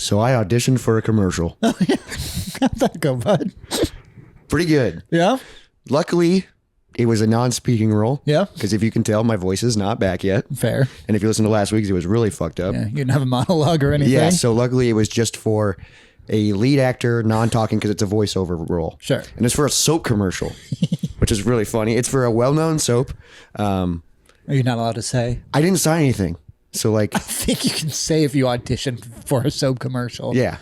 So I auditioned for a commercial. How'd that go, bud? Pretty good. Yeah? Luckily, it was a non-speaking role. Yeah. Because if you can tell, my voice is not back yet. Fair. And if you listen to last week's, it was really fucked up. Yeah, you didn't have a monologue or anything? Yeah, so luckily it was just for a lead actor, non-talking, because it's a voiceover role. Sure. And it's for a soap commercial, which is really funny. It's for a well-known soap. Are you not allowed to say? I didn't sign anything. So like... I think you can say if you auditioned for a soap commercial. Yeah.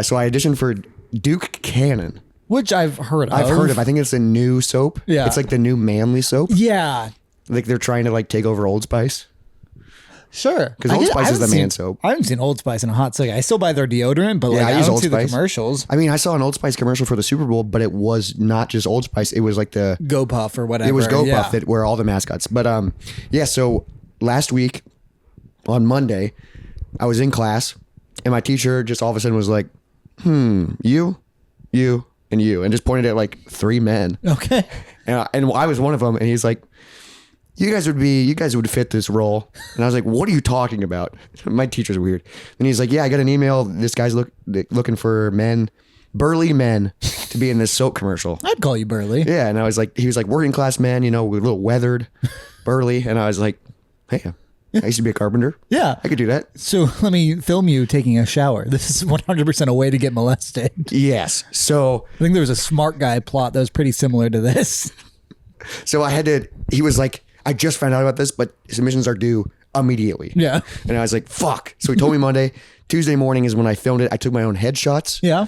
So I auditioned for Duke Cannon. Which I've heard of. I think it's a new soap. Yeah. It's like the new manly soap. Yeah. Like they're trying to like take over Old Spice. Sure. Because Old Spice is the man soap. I haven't seen Old Spice in a hot second. I still buy their deodorant, but like, I I use don't Old see the Spice. commercials. I mean, I saw an Old Spice commercial for the Super Bowl, but it was not just Old Spice. It was like the... Go Puff or whatever. It was Go yeah. Puff that were all the mascots. But yeah, so last week on Monday, I was in class and my teacher just all of a sudden was like, you, and you, and just pointed at like 3 men. Okay. And I was one of them, and he's like, you guys would fit this role. And I was like, what are you talking about? My teacher's weird. And he's like, yeah, I got an email. This guy's looking for burly men to be in this soap commercial. I'd call you burly. Yeah. And he was like working class men, you know, a little weathered, burly. And I was like, hey, I used to be a carpenter. Yeah. I could do that. So let me film you taking a shower. This is 100% a way to get molested. Yes. So I think there was a Smart Guy plot that was pretty similar to this. So he was like, I just found out about this, but submissions are due immediately. Yeah. And I was like, fuck. So he told me Monday. Tuesday morning is when I filmed it. I took my own headshots. Yeah.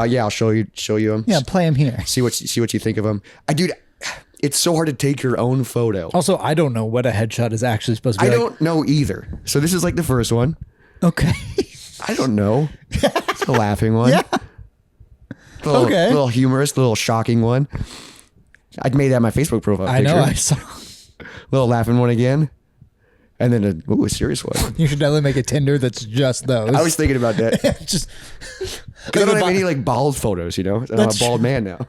Yeah, I'll show you them. Yeah, play him here. See what you think of them. Dude, it's so hard to take your own photo. Also, I don't know what a headshot is actually supposed to be. I don't know either. So this is like the first one. Okay. I don't know. It's a laughing one. Yeah. Okay. Little humorous, little shocking one. I'd made that my Facebook profile picture. I know, I saw. Little laughing one again. And then a serious one. You should definitely make a Tinder that's just those. I was thinking about that. Just because I don't have any like bald photos, you know? I'm a bald man now.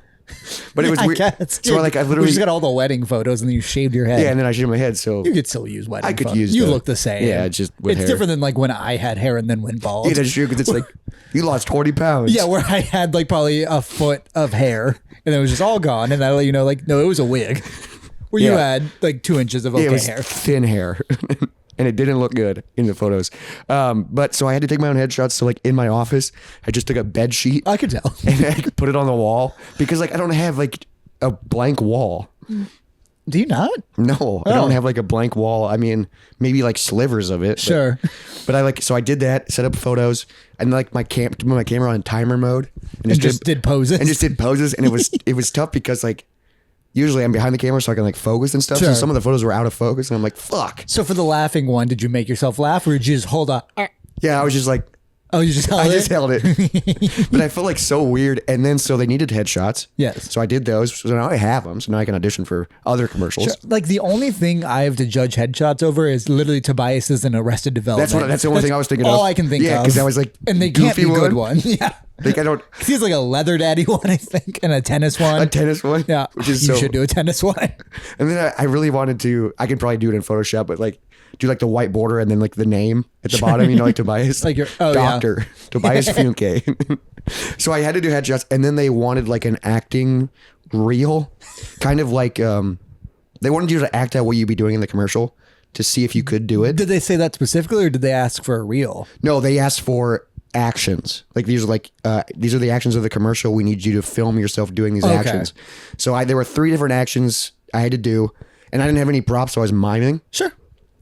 But it was weird. Guess. So like I We literally just got all the wedding photos and then you shaved your head. yeah, and then I shaved my head. So You could still use wedding I could photos. use You the- look the same. Yeah, just with it's hair. different than like when I had hair and then went bald. yeah, that's true because it's like you lost 20 pounds. Yeah, where I had like probably a foot of hair and it was just all gone. And I let you know, like, no, it was a wig. Where you Yeah. had like 2 inches of Yeah, okay it was hair. thin hair. And it didn't look good in the photos. But so I had to take my own headshots. So like in my office, I just took a bed sheet I could tell. and I could put it on the wall because like I don't have like a blank wall. Do you not? No, I don't have like a blank wall. I mean, maybe like slivers of it. Sure. But I did that, set up photos, and like my camera on timer mode, And just did poses. and just did poses, and it was tough because like usually I'm behind the camera so I can like focus and stuff. Sure. So some of the photos were out of focus, and I'm like, fuck. So for the laughing one, did you make yourself laugh or did you just hold up? Yeah, I was just like, Oh, you just held I it? just held it, but I felt like so weird. And then so they needed headshots. Yes. So I did those. So now I have them. So now I can audition for other commercials. Sure. Like the only thing I have to judge headshots over is literally Tobias in Arrested Development. That's the only thing I was thinking of. all I can think of. Yeah, because I was like, and they can't be goofy good one. Yeah. Like I don't. 'Cause he has like a leather daddy one, I think, and a tennis one. A tennis one. Yeah. Which is you so. should do a tennis one. And then I really wanted to. I could probably do it in Photoshop, but like do like the white border and then like the name at the bottom. You know, like Tobias, Like your- oh, yeah. Doctor Tobias Funke. So I had to do headshots, and then they wanted like an acting reel, kind of like they wanted you to act out what you'd be doing in the commercial to see if you could do it. Did they say that specifically or did they ask for a reel? No, they asked for actions. Like these are the actions of the commercial. We need you to film yourself doing these Okay. actions. So there were 3 different actions I had to do, and I didn't have any props, so I was miming. Sure.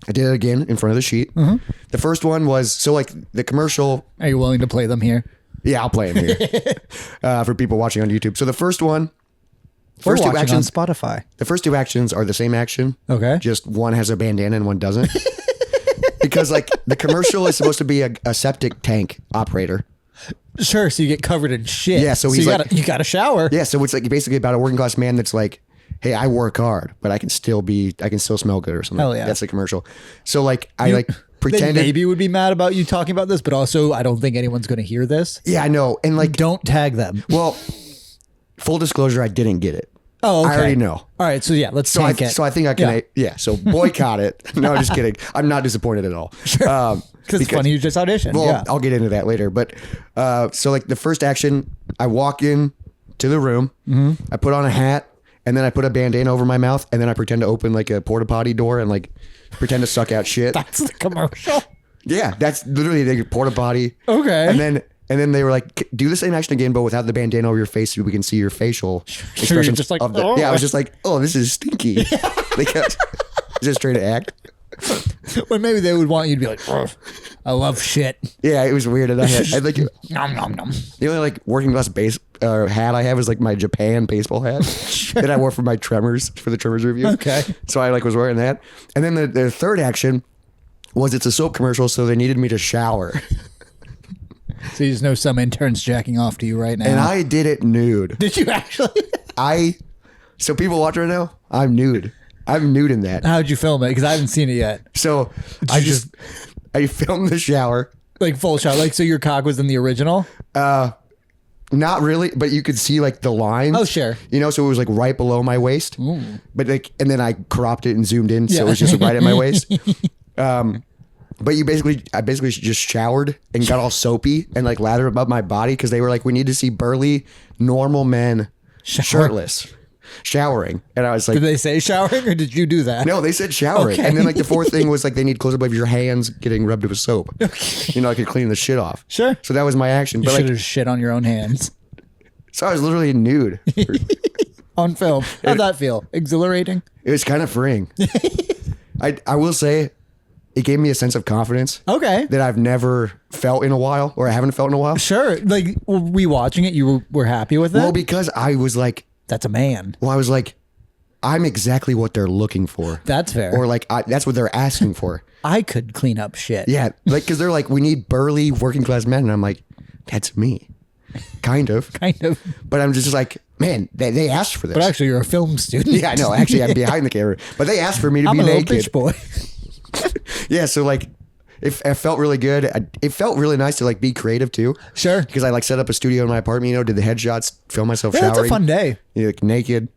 I did it again in front of the sheet. Mm-hmm. The first one was so like the commercial. Are you willing to play them here? Yeah, I'll play them here for people watching on YouTube. So the first one, We're first 2 watching actions. on Spotify. The first 2 actions are the same action. Okay. Just one has a bandana and one doesn't. Because like the commercial is supposed to be a septic tank operator. Sure, so you get covered in shit. Yeah, so he's you like- you got to shower. Yeah, so it's like basically about a working class man that's like, hey, I work hard, but I can still smell good or something. Hell yeah. That's the commercial. So like I like pretended. They maybe would be mad about you talking about this, but also I don't think anyone's going to hear this. Yeah, I know. And like, Don't tag them. well, full disclosure, I didn't get it. Oh, okay. I already know. All right, so yeah, let's So I, tank it. so I think I can. So boycott it. No, I'm just kidding. I'm not disappointed at all. Sure. Because it's funny you just auditioned. Well, yeah. I'll get into that later. But so like the first action, I walk in to the room. I put on a hat, and then I put a bandana over my mouth, and then I pretend to open like a porta potty door and like pretend to suck out shit. That's the commercial. Yeah, that's literally the porta potty. Okay. And then they were like, do the same action again, but without the bandana over your face, so we can see your facial expressions. Just like, of the, oh. Yeah, I was just like, oh, this is stinky. They kept just trying to act. When maybe they would want you to be like, oh, I love shit. Yeah, it was weird. And I had like Nom nom nom. the only like working class hat I have is like my Japan baseball hat that I wore for my Tremors for the Tremors review. Okay. So I like was wearing that, and then the third action was it's a soap commercial, so they needed me to shower. So you just know some interns jacking off to you right now. And I did it nude. Did you actually? So people watch right now, I'm nude. I'm nude in that. How'd you film it? Because I haven't seen it yet. So I filmed the shower. Like full shot. Like, so your cock was in the original? Not really, but you could see like the lines. Oh, sure. You know, so it was like right below my waist. Ooh. But like, and then I cropped it and zoomed in, so Yeah. it was just right at my waist. But I basically just showered and got all soapy and like lathered above my body because they were like, we need to see burly, normal men shirtless showering. And I was like, Did they say showering or did you do that? no, they said showering. Okay. And then like the fourth thing was like they need close up of your hands getting rubbed with soap. You know, I could clean the shit off. Sure. So that was my action. You But should like, have shit on your own hands. so I was literally nude. On film. How'd that feel? Exhilarating? It was kind of freeing. I will say it gave me a sense of confidence Okay. that I've never felt in a while, or I haven't felt in a while. Sure. Like, rewatching it, you were happy with it? Well, because I was like, That's a man. I was like, I'm exactly what they're looking for. That's fair. Or like, that's what they're asking for. I could clean up shit. Yeah. Like, because they're like, we need burly working class men. And I'm like, that's me. Kind of. Kind of. But I'm just like, man, they asked for this. But actually, you're a film student. yeah, I know. Actually, I'm behind the camera. But they asked for me to I'm be a little naked. bitch boy. Yeah, so like it felt really good. It felt really nice to like be creative too. Sure. Because I like set up a studio in my apartment, you know, did the headshots, film myself Yeah, showering. it's a fun day. You know, like naked.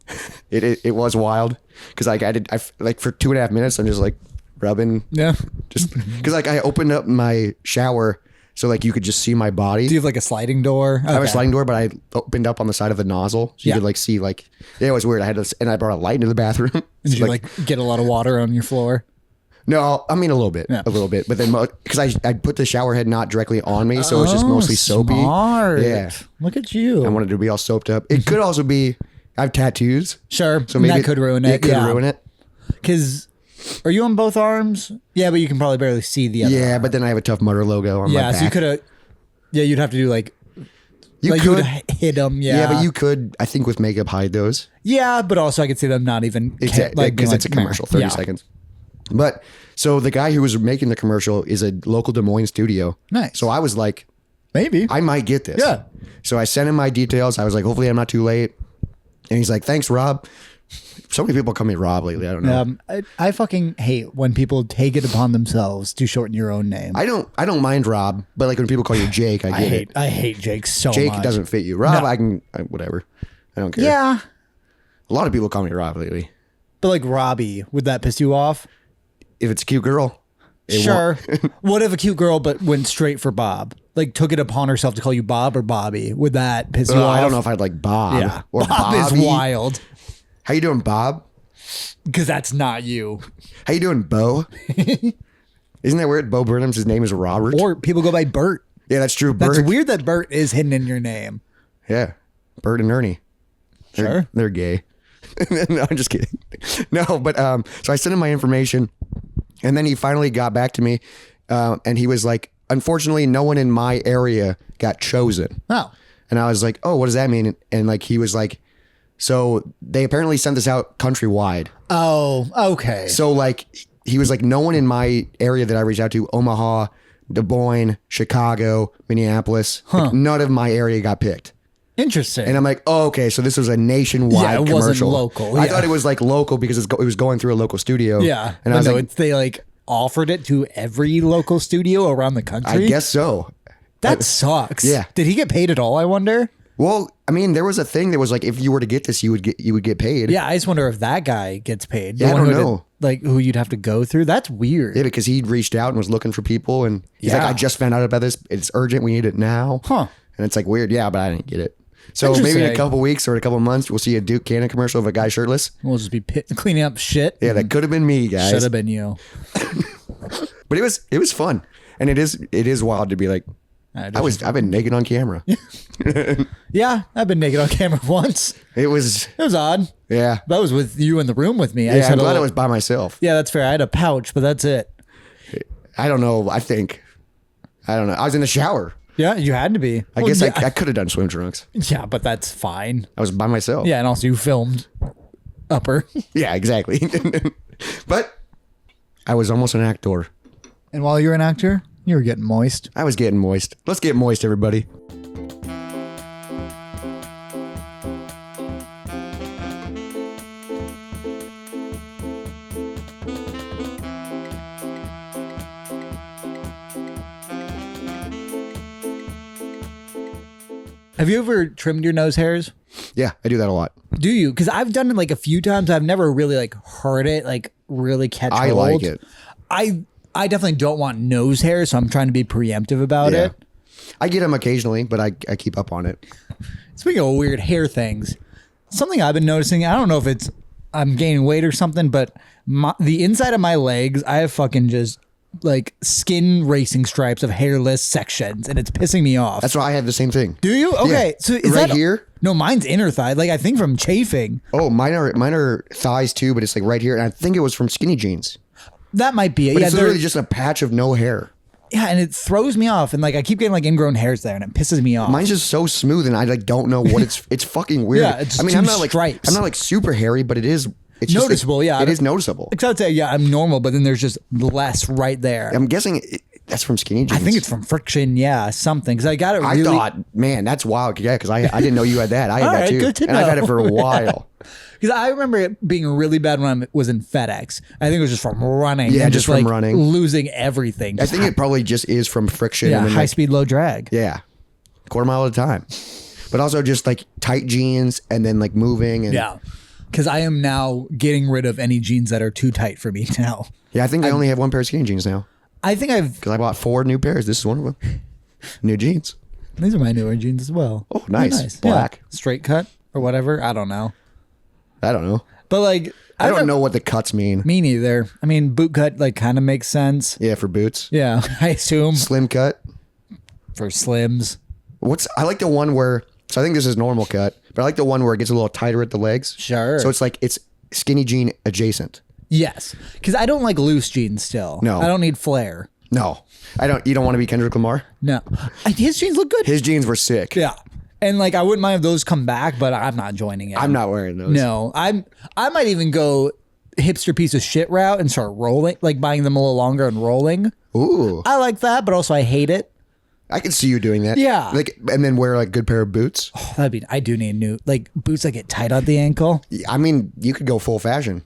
It was wild. Because like I like for 2.5 minutes I'm just like rubbing. Yeah. Just because like I opened up my shower so like you could just see my body. Do you have like a sliding door? I have a sliding door, but I opened up on the side of the nozzle so you Yeah. could like see like it was weird. I had to, and I brought a light into the bathroom. Did you like get a lot of water on your floor? No, I mean a little bit, Yeah. but then because I put the shower head not directly on me, so it's just mostly soapy. Smart. Yeah, Look at you. I wanted to be all soaped up. It could also be I have tattoos, Sure. so maybe that could ruin it. It could ruin it. Because are you on both arms? Yeah, but you can probably barely see the other. Yeah, arm. but then I have a Tough Mudder logo on my Yeah, back. so you could have. Yeah, you'd have to do like. You like could, you would hit them. Yeah. yeah, but you could. I think with makeup hide those. Yeah, but also I could see them not even. Exactly, like, because it's a commercial, 30 yeah. seconds. But so the guy who was making the commercial is a local Des Moines studio. Nice. So I was like, Maybe. I might get this. Yeah. So I sent him my details. I was like, hopefully I'm not too late. And he's like, thanks, Rob. So many people call me Rob lately. I don't know. I fucking hate when people take it upon themselves to shorten your own name. I don't mind Rob, but like when people call you Jake, I get it. I hate Jake so Jake much. doesn't fit you. Rob, No. whatever. I don't care. Yeah, A lot of people call me Rob lately. but like Robbie, would that piss you off? If it's a cute girl, it Sure. won't. What if a cute girl but went straight for Bob? Like took it upon herself to call you Bob or Bobby? Would that piss you off? I don't know if I'd like Bob. Yeah, Or Bob is Bobby. wild How you doing, Bob? because that's not you. How you doing, Bo? Isn't that weird? Bo Burnham's his name is Robert. Or people go by Bert. Yeah, that's true. That's Bert. weird that Bert is hidden in your name. Yeah, Bert and Ernie. Sure. They're gay. No, I'm just kidding. No, but so I sent him my information, and then he finally got back to me, and he was like, "Unfortunately, no one in my area got chosen." Oh, And I was like, "Oh, what does that mean?" And like he was like, "So they apparently sent this out countrywide." oh, okay. So like he was like, "No one in my area that I reached out to, Omaha, Des Moines, Chicago, Minneapolis, like, none of my area got picked." Interesting. And I'm like, oh, okay, so this was a nationwide Yeah, it wasn't commercial. local, I yeah. thought it was like local because it was going through a local studio. yeah, and I was no, like, they like offered it to every local studio around the country. I guess so. that sucks. Yeah. Did he get paid at all? I wonder. Well, I mean, there was a thing that was like, if you were to get this, you would get paid. Yeah, I just wonder if that guy gets paid. The Yeah, I one don't who had to- know. like who you'd have to go through. That's weird. Yeah, because he'd reached out and was looking for people, and he's like, Yeah. I just found out about this. It's urgent. We need it now. Huh. And it's like weird. Yeah, but I didn't get it. So maybe in a Interesting. couple weeks or a couple months, we'll see a Duke Cannon commercial of a guy shirtless. We'll just be cleaning up shit. Yeah, that could have been me, guys. Should have been you. But it was fun, and it is wild to be like, I've been naked on camera. Yeah, I've been naked on camera once. It was odd. yeah. That was with you in the room with me. I Yeah, just I'm had a glad little- it was by myself. Yeah, that's fair. I had a pouch, but that's it. I don't know. I don't know. I was in the shower. Yeah, you had to be. I Well, guess yeah, I could have done swim trunks. yeah, but that's fine. I was by myself. Yeah, and also you filmed upper. Yeah, exactly. But I was almost an actor. And while you're an actor, you were getting moist. I was getting moist. Let's get moist, everybody. Have you ever trimmed your nose hairs? Yeah, I do that a lot. Do you? Because I've done it like a few times. I've never really like heard it like really catch I hold. like it. I definitely don't want nose hair, so I'm trying to be preemptive about Yeah. it. I get them occasionally, but I keep up on it. Speaking of weird hair things, something I've been noticing, I don't know if it's I'm gaining weight or something, but the inside of my legs, I have fucking just like skin racing stripes of hairless sections, and it's pissing me off. That's why I have the same thing. Do you? Okay, Yeah. so is Right that here? No, mine's inner thigh. Like I think from chafing. Oh, mine are thighs too, but it's like right here, and I think it was from skinny jeans. That might be it. But Yeah, it's they're- literally just a patch of no hair. yeah, and it throws me off, and like I keep getting like ingrown hairs there, and it pisses me off. Mine's just so smooth, and I like don't know what it's fucking weird. Yeah, it's I mean, two I'm not like stripes. I'm not like super hairy, but it's Noticeable, yeah. It is noticeable. Like, I would say, yeah, I'm normal, but then there's just less right there. I'm guessing that's from skinny jeans. I think it's from friction, yeah, something. Because I got it I really. thought, man, that's wild. Yeah, because I didn't know you had that. I had All that right, too, good to and I've had know. it for a while. Because I remember it being really bad when I was in FedEx. I think it was just from running. Yeah, and just from like running. losing everything. I think it probably just is from friction. yeah, and then high like, speed, low drag. yeah, quarter mile at a time. But also just like tight jeans and then like moving and Yeah. Because I am now getting rid of any jeans that are too tight for me now. yeah. I think I only have one pair of skinny jeans now I think I've. because I bought 4 new pairs. This is one of them. New jeans. These are my newer jeans as well. Oh, nice. Yeah. Black. Straight cut or whatever. I don't know. I don't know. But like, I don't know what the cuts mean. Me neither. I mean, boot cut like kind of makes sense. Yeah, for boots. Yeah, I assume Slim cut. for slims. I like the one where, so I think this is normal cut, but I like the one where it gets a little tighter at the legs. Sure. So it's like, it's skinny jean adjacent. Yes, because I don't like loose jeans still. No. I don't need flare. No, you don't want to be Kendrick Lamar? No, his jeans look good. His jeans were sick. Yeah, and like I wouldn't mind if those come back, but I'm not joining it. I'm not wearing those. No, I might even go hipster piece of shit route and start rolling, like buying them a little longer and rolling. Ooh. I like that, but also I hate it. I can see you doing that. Yeah. Like, and then wear like a good pair of boots. That'd be. I do need new like boots that get tight at the ankle. I mean, you could go full fashion.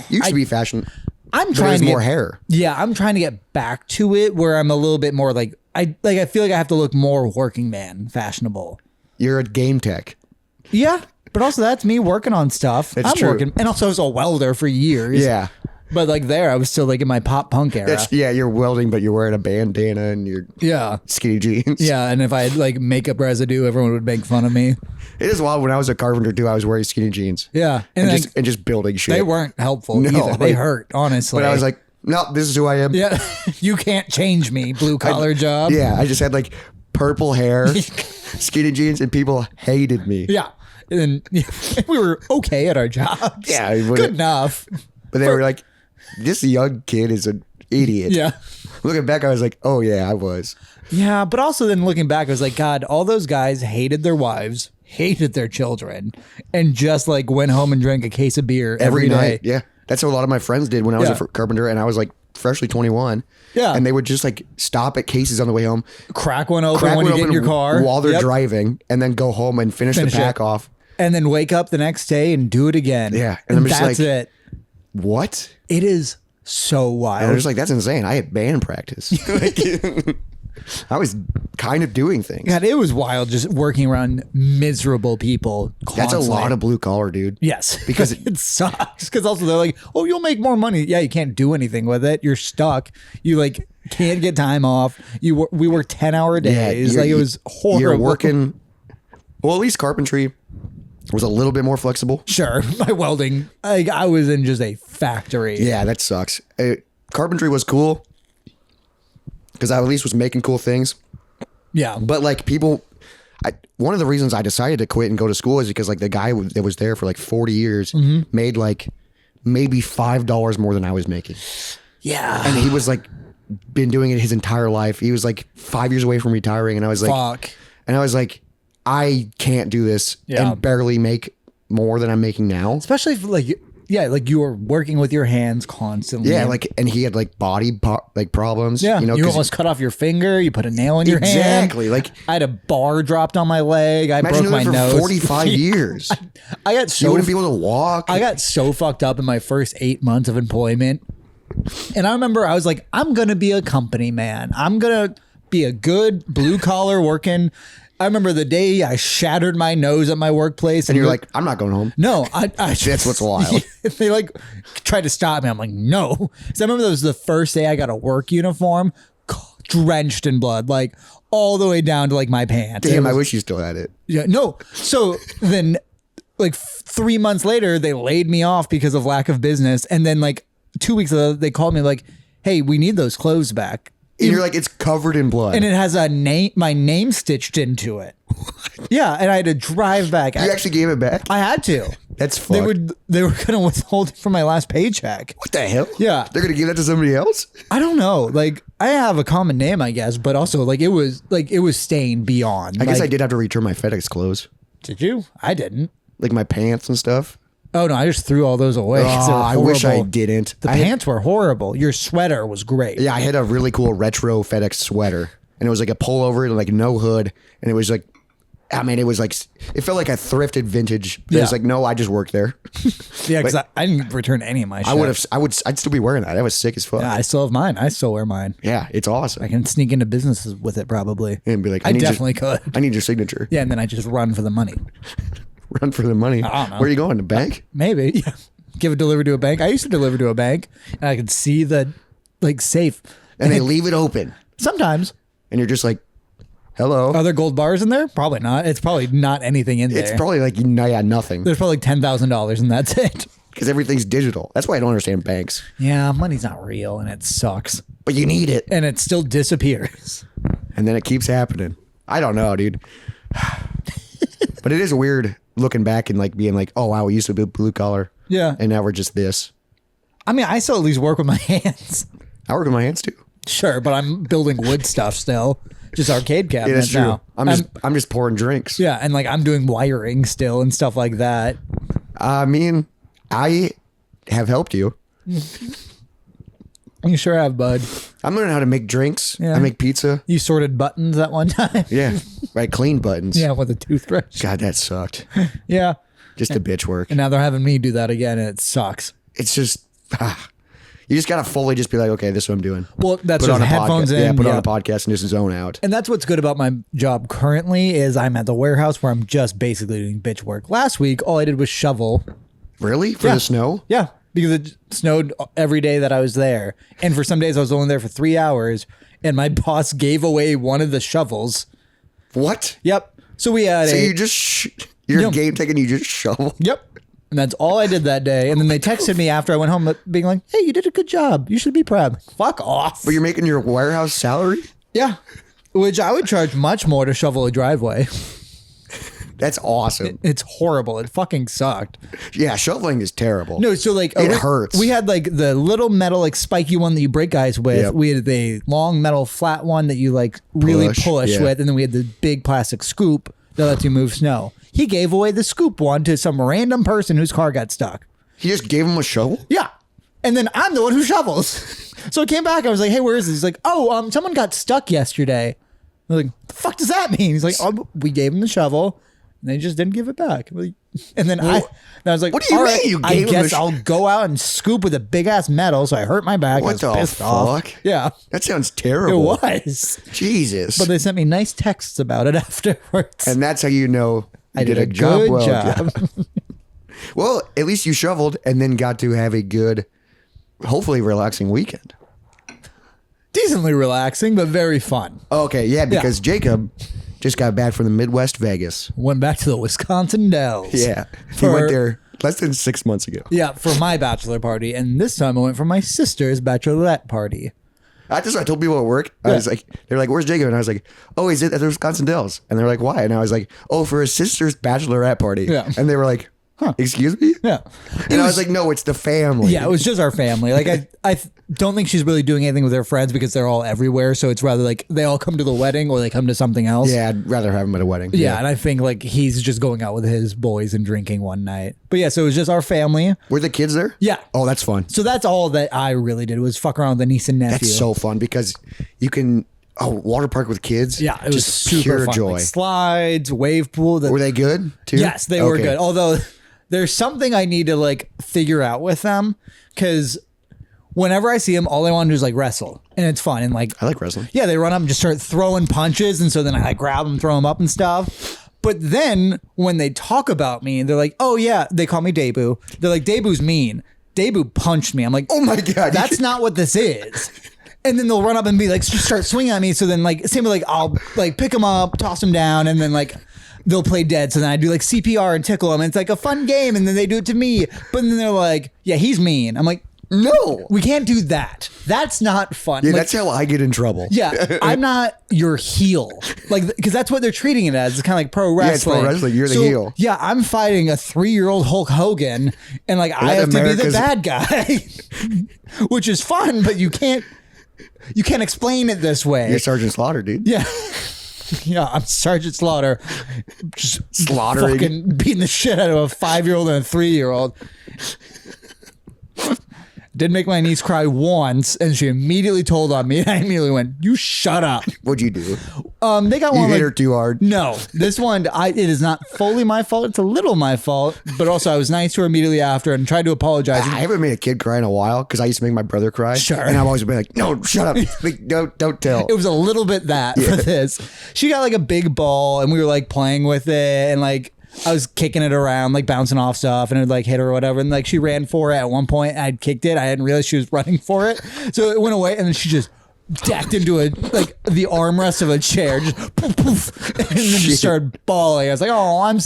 You used to be fashion. I'm But trying there's to more get, hair. Yeah, I'm trying to get back to it where I'm a little bit more like I feel like I have to look more working man, fashionable. You're a game tech. Yeah, but also that's me working on stuff. It's I'm true. working, and also I was a welder for years. Yeah. but like there, I was still like in my pop punk era. Yeah, you're welding, but you're wearing a bandana and you're Yeah, skinny jeans. yeah, and if I had like makeup residue, everyone would make fun of me. It is wild. When I was a carpenter too, I was wearing skinny jeans. Yeah, And, like, just building shit. they weren't helpful No, either. They like- hurt, honestly. But I was like, no, this is who I am. yeah, you can't change me, blue collar job. Yeah, I just had like purple hair, skinny jeans, and people hated me. Yeah. And then we were okay at our jobs. Yeah, I wouldn't- good enough. But they were like, this young kid is an idiot. Yeah. Looking back, I was like, oh yeah, I was. Yeah, but also then looking back, I was like, God, all those guys hated their wives, hated their children, and just like went home and drank a case of beer every day. night. Yeah. That's what a lot of my friends did when I was Yeah. a carpenter and I was like freshly 21. Yeah. And they would just like stop at cases on the way home, Crack one open crack when one you get in open your car while they're Yep. driving, and then go home and finish Finish the pack it. off. and then wake up the next day and do it again. Yeah, And and I'm just that's like- it. What? It is so And I wild. was like, that's insane. I had band practice. Like, I was kind of doing things. God, it was wild just working around miserable people That's a constantly. lot of blue collar, dude. Yes, Because it sucks. Because also they're like, "Oh, you'll make more money." Yeah, you can't do anything with it. You're stuck. You like can't get time off. We work 10-hour days. Like it was horrible. You're working. Well, at least carpentry was a little bit more flexible. Sure, my welding. I was in just a factory. Yeah, that sucks. Carpentry was cool because I at least was making cool things. Yeah, But like people, one of the reasons I decided to quit and go to school is because like the guy that was there for like 40 years made like maybe $5 more than I was making. yeah. And he was like been doing it his entire life. He was like 5 years away from retiring. And I was like, Fuck. and I was like, I can't do this Yeah. and barely make more than I'm making now. Especially if like you were working with your hands constantly. Yeah, like, and he had like like problems. Yeah, you know, you 'cause- almost cut off your finger. You put a nail in your hand. exactly. Like, I had a bar dropped on my leg. I imagine broke my doing it for nose. 45 years. I got You so wouldn't be able to walk. I got so fucked up in my first 8 months of employment. And I remember I was like, I'm going to be a company man. I'm going to be a good blue collar working. I remember the day I shattered my nose at my workplace. and you're like, I'm not going home. no, I That's what's wild. They like tried to stop me. I'm like, no. So I remember that was the first day I got a work uniform drenched in blood, like all the way down to like my pants. Damn, It I was- wish you still had it. yeah, no. So then, like 3 months later, they laid me off because of lack of business, and then like 2 weeks later, they called me like, "Hey, we need those clothes back." And you're like, it's covered in blood. And it has my name stitched into it. Yeah, and I had to drive back. you actually gave it back? I had to. That's fucked. They were gonna withhold it from my last paycheck. What the hell? Yeah. They're going to give that to somebody else? I don't know. Like I have a common name, I guess, but also like it was stained beyond. I guess I Like, did have to return my FedEx clothes. Did you? I didn't. Like my pants and stuff. Oh no, I just threw all those away. 'cause they were I wish I horrible. didn't. The I had- pants were horrible. Your sweater was great. Yeah, I had a really cool retro FedEx sweater. And it was like a pullover and like no hood. And it was like, I mean, it was like, it felt like a thrifted vintage. It was Yeah. like, no, I just worked there. Yeah, because I didn't return any of my shit. I'd still be wearing that. That was sick as fuck. Yeah, I still have mine. I still wear mine. Yeah, it's awesome. I can sneak into businesses with it probably. And be like, I need your- definitely could. I need your signature. Yeah, and then I just run for the money. Run for the money. I don't know. Where are you going? The bank? Maybe. Yeah. Give it delivered to a bank. I used to deliver to a bank and I could see the like safe. And they leave it open. Sometimes. And you're just like, hello. Are there gold bars in there? Probably not. It's probably not anything in there. It's probably like, yeah, nothing. There's probably like $10,000 and that's it. Because everything's digital. That's why I don't understand banks. Yeah, money's not real and it sucks. But you need it. And it still disappears. And then it keeps happening. I don't know, dude. But it is weird looking back and like being like, oh, wow, we used to be blue collar. Yeah. And now we're just this. I mean, I still at least work with my hands. I work with my hands too. Sure, but I'm building wood stuff still. Just arcade Yeah, cabinets that's true. now. I'm just pouring drinks. Yeah, and like I'm doing wiring still and stuff like that. I mean, I have helped you. You sure have, bud. I'm learning how to make drinks. Yeah. I make pizza. You sorted buttons at one time. Yeah. Right. Clean buttons. Yeah, with a toothbrush. God, that sucked. Yeah. Just a bitch work. And now they're having me do that again, and it sucks. It's just, you just got to fully just be like, okay, this is what I'm doing. Well, that's Put just on a headphones podcast. in. Yeah, put on yeah. a podcast and just zone out. And that's what's good about my job currently is I'm at the warehouse where I'm just basically doing bitch work. Last week, all I did was shovel. Really? For Yeah. the snow? Yeah, because it snowed every day that I was there. And for some days I was only there for 3 hours, and my boss gave away one of the shovels. What? Yep. So we had So a... you just, you're No. game taking, you just shovel? Yep. And that's all I did that day. And then they texted me after I went home being like, hey, you did a good job. You should be proud. Fuck off. But you're making your warehouse salary? Yeah. Which I would charge much more to shovel a driveway. That's awesome. It's horrible. It fucking sucked. Yeah, shoveling is terrible. No, so like It hurts. We had like the little metal like spiky one that you break guys with. Yep. We had the long metal flat one that you like really push yeah. with, and then we had the big plastic scoop that lets you move snow. He gave away the scoop one to some random person whose car got stuck. He just gave him a shovel? Yeah. And then I'm the one who shovels. So I came back. I was like, hey, where is this? He's like, oh, someone got stuck yesterday. I was like, the fuck does that mean? He's like, oh, we gave him the shovel and they just didn't give it back. I'm like, And then I was like, what do you all mean right, you I gave him guess a I'll go out and scoop with a big ass medal. So I hurt my back. I What was the pissed off. fuck? Yeah. That sounds It terrible. was. Jesus. But they sent me nice texts about it afterwards. And that's how you know you I did a job good well. job. Well, at least you shoveled and then got to have a good, hopefully relaxing weekend. Decently relaxing, but very fun. Okay, yeah, because Jacob just got back from the Midwest Vegas. Went back to the Wisconsin Dells. Yeah. He For- went there less than 6 months ago. Yeah, for my bachelor party. And this time I went for my sister's bachelorette party. I told people at work, I was like, they're like, where's Jacob? And I was like, oh, he's at the Wisconsin Dells. And they're like, why? And I was like, oh, for his sister's bachelorette party. Yeah. And they were like, excuse me? Yeah. And I was like, no, it's the family. Yeah, it was just our family. Like I don't think she's really doing anything with her friends because they're all everywhere. So it's rather like they all come to the wedding or they come to something else. Yeah, I'd rather have him at a wedding. Yeah, and I think like he's just going out with his boys and drinking one night. But yeah, so it was just our family. Were the kids there? Yeah. Oh, that's fun. So that's all that I really did was fuck around with the niece and nephew. That's so fun because you can, water park with kids. Yeah, it was just super pure fun. joy. Like slides, wave pool. Were they good too? Yes, they were Okay. good. Although there's something I need to like figure out with them because whenever I see them, all I want to do is like wrestle, and it's fun. And like I like wrestling. yeah, they run up and just start throwing punches, and so then I like grab them, throw them up and stuff. But then when they talk about me, they're like, "Oh yeah," they call me Debu. They're like, "Debu's mean. Debu punched me." I'm like, Oh my God. that's not what this is." And then they'll run up and be like, start swinging at me. So then like, same with like, I'll like pick them up, toss them down, and then like they'll play dead. So then I do like CPR and tickle them. And it's like a fun game. And then they do it to me. But then they're like, yeah, he's mean. I'm like, No. we can't do that. That's not fun. Yeah, Like, that's how I get in trouble. yeah, I'm not your heel. Like, because that's what they're treating it as. It's kind of like pro wrestling. Yeah, it's pro wrestling. You're the heel. Yeah, I'm fighting a 3-year-old Hulk Hogan, and like I Let have to be the America's- bad guy, which is fun, but you can't explain it this way. You're Sergeant Slaughter, dude. Yeah. Yeah, I'm Sergeant Slaughter, just Slaughtering. fucking beating the shit out of a 5-year-old and a 3-year-old. Did make my niece cry once, and she immediately told on me, and I immediately went, "You shut up." What'd you do? They got You one hit like, her too hard. no, this one, it is not fully my fault. It's a little my fault, but also I was nice to her immediately after and tried to apologize. I haven't made a kid cry in a while because I used to make my brother cry. Sure. And I've always been like, no, shut up. Like, don't tell. It was a little bit that for this. She got like a big ball and we were like playing with it and like I was kicking it around, like bouncing off stuff and it would like hit her or whatever. And like she ran for it at one point. I'd kicked it. I hadn't realized she was running for it. So it went away and then she just decked into like the armrest of a chair, just poof, poof, and then just started bawling. I was like, "Oh, I'm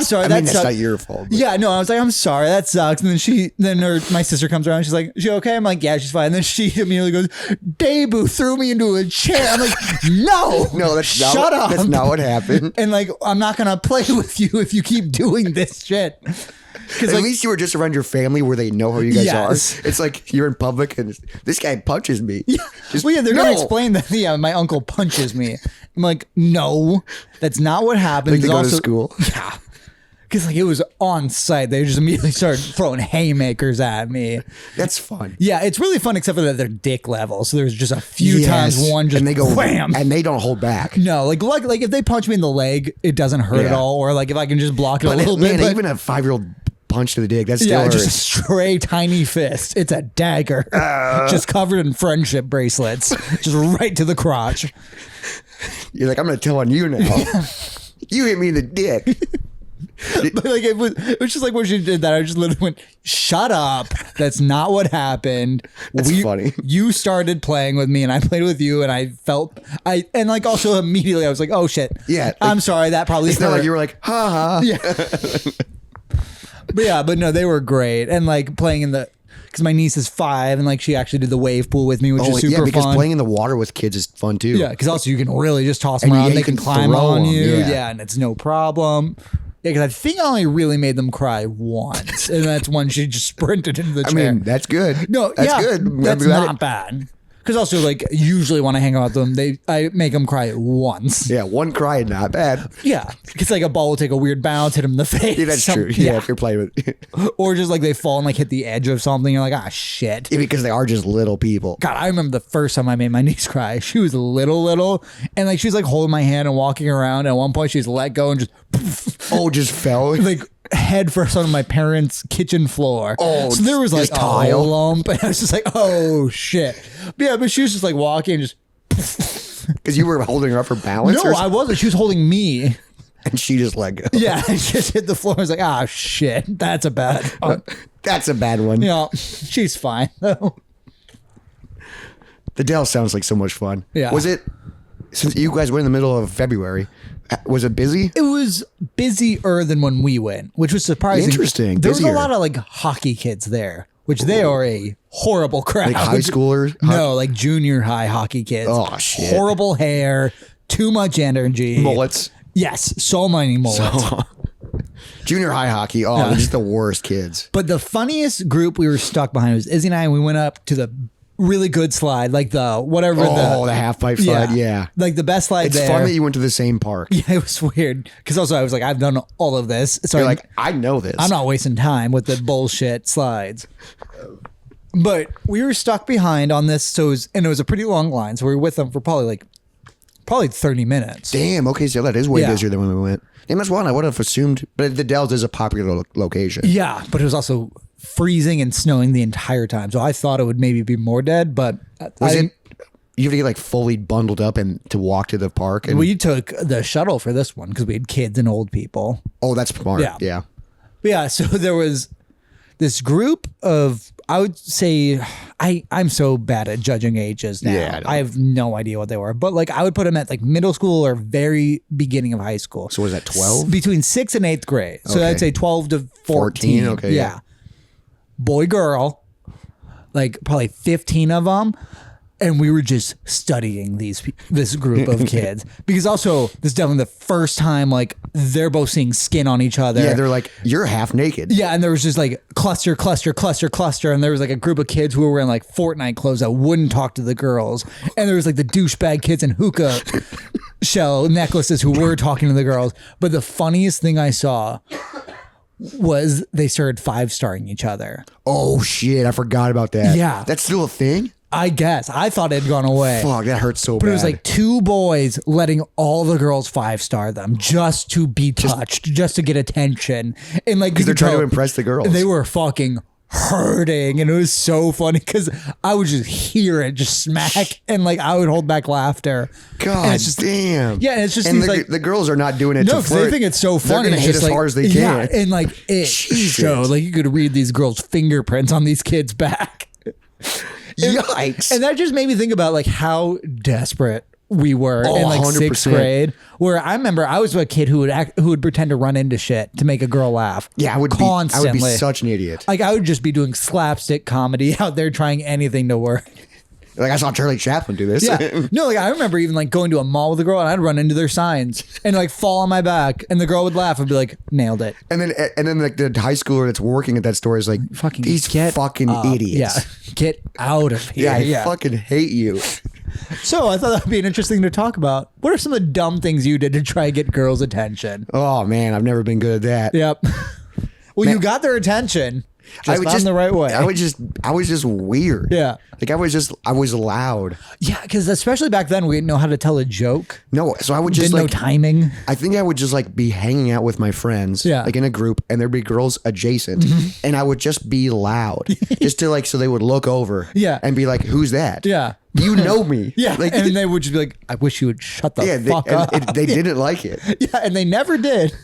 sorry." I mean, that's not your fault. but- Yeah, no, I was like, I'm sorry, that sucks. And then my sister comes around, she's like, "Is she okay?" I'm like, "Yeah, she's fine." And then she immediately goes, "Debu threw me into a chair." I'm like, "No, No, that's not, shut up." That's not what happened. And like, I'm not gonna play with you if you keep doing this shit. Because At like, least you were just around your family where they know how you guys Yes. are. It's like you're in public and this guy punches me. Just, well, yeah, they're no. gonna explain that. Yeah, my uncle punches me. I'm like, no, that's not what happens. Like they go Also- to school. Yeah. Because like it was on site, they just immediately started throwing haymakers at me. That's fun. Yeah, it's really fun, except for that they're dick level. So there's just a few times one just and they go wham. and they don't hold back. No, like if they punch me in the leg, it doesn't hurt at Yeah. all. Or like if I can just block it But a little man, bit. But, even a 5-year-old punch to the dick, that's still yeah, hurts. just a stray tiny fist. It's a dagger, just covered in friendship bracelets, just right to the crotch. You're like, I'm gonna tell on you now. You hit me in the dick. But like it was just like when she did that, I just literally went, "Shut up! That's not what happened." That's funny. You started playing with me, and I played with you, and and like also immediately I was like, "Oh shit! Yeah, like, I'm sorry. That probably It's not hurt." like you were like, ha ha. Yeah. but no, they were great, and like playing in the because my niece is 5, and like she actually did the wave pool with me, which is super yeah, because fun. playing in the water with kids is fun too. Yeah, because also you can really just toss them And around. you They can climb throw on them, you. yeah. Yeah, and it's no problem. Yeah, because I think I only really made them cry once, and that's when she just sprinted into the I chair. mean, that's good. No, that's yeah, good. I'm That's glad not bad. Because also, like, usually when I hang out with them, I make them cry once. Yeah, one cry, not bad. Yeah, because like a ball will take a weird bounce, hit them in the face. Yeah, that's true. Yeah, if you're playing with, Or just like they fall and like hit the edge of something. You're like, ah, shit. yeah, because they are just little people. God, I remember the first time I made my niece cry. She was little, and like she was like holding my hand and walking around. At one point, she just let go and just, poof, Oh, just fell. like head first on my parents' kitchen floor. Oh, so there was like just tile. a lump, and I was just like, oh shit. But yeah, but she was just like walking, and just Because you were holding her up for balance. no, or I wasn't. She was holding me. and she just let go. Yeah, I just hit the floor. I was like, ah, shit, that's a bad one. That's a bad one. Yeah, she's fine though. The Dell sounds like so much fun. Yeah. Was it, since you guys were in the middle of February, was it busy? It was busier than when we went, which was surprising. Interesting. There was Busier. a lot of like hockey kids there, which they are a horrible crowd. Like high schoolers? No, like junior high hockey kids. Oh, shit. Horrible hair, too much energy. Mullets. Yes, so many mullets. Junior high hockey. Oh, they're just the worst kids. But the funniest group we were stuck behind was Izzy and I, and we went up to the really good slide, like the whatever the half pipe slide. Yeah. like the best slide It's there. fun that you went to the same park. Yeah, it was weird because also I was like, I've done all of this, so You're like, I know this. I'm not wasting time with the bullshit slides. But we were stuck behind on this, so it was a pretty long line. So we were with them for probably 30 minutes. Damn. Okay, so that is way Yeah. busier than when we went. Damn, that's one I would have assumed. But the Dells is a popular location. Yeah, but it was also freezing and snowing the entire time. So I thought it would maybe be more dead, but Was it? You have to get like fully bundled up and to walk to the park. And we took the shuttle for this one because we had kids and old people. oh, that's smart. Yeah. Yeah. But yeah, so there was this group of, I would say, I'm so bad at judging ages now. Yeah, I know. I have no idea what they were, but like I would put them at like middle school or very beginning of high school. So was that 12? Between 6th and 8th grade. So Okay. I'd say 12 to 14. Okay, yeah. Boy, girl, like probably 15 of them. And we were just studying this group of kids because also this is definitely the first time like they're both seeing skin on each other. Yeah, they're like, you're half naked. Yeah, and there was just like cluster, and there was like a group of kids who were wearing like Fortnite clothes that wouldn't talk to the girls, and there was like the douchebag kids in hookah shell necklaces who were talking to the girls. But the funniest thing I saw was they started 5-starring each other. Oh shit, I forgot about that. Yeah. That's still a thing? I guess I thought it had gone away. Fuck, that hurts so But bad. it was like 2 boys letting all the girls 5-star them just to be touched, just to get attention. And like, because they're trying to impress the girls. They were fucking hurting. And it was so funny because I would just hear it just smack and like I would hold back laughter. God And it's just, damn. yeah, and it's just and these, like, the girls are not doing it no, to because flirt. they think it's so funny. They're gonna It's hit just as like, hard as they yeah, can. and like it Jesus. showed, like you could read these girls' fingerprints on these kids' back. Yikes. And that just made me think about like how desperate we were Oh, in like 100%. 6th grade. Where I remember I was a kid who would pretend to run into shit to make a girl laugh. Yeah, I would constantly. be such an idiot. Like I would just be doing slapstick comedy out there trying anything to work. Like I saw Charlie Chaplin do this. Yeah. No, like I remember even like going to a mall with a girl and I'd run into their signs and like fall on my back and the girl would laugh and be like, nailed it. and then like the high schooler that's working at that store is like, Fucking these get fucking up. idiots. Yeah. Get out of here. Yeah, I fucking hate you. So I thought that would be interesting to talk about. What are some of the dumb things you did to try and get girls' attention? Oh man, I've never been good at that. Yep. Well, Man. you got their attention. I Just would not in the right way. I was just weird. Yeah. Like I was loud. Yeah, because especially back then we didn't know how to tell a joke. No, so I would just Didn't know like timing. I think I would just like be hanging out with my friends, Yeah. like in a group, and there'd be girls adjacent, and I would just be loud, just to like so they would look over, Yeah. and be like, "Who's that?" Yeah. You know me, Yeah, like and they would just be like, "I wish you would shut the yeah, fuck up." they didn't like it, Yeah, and they never did.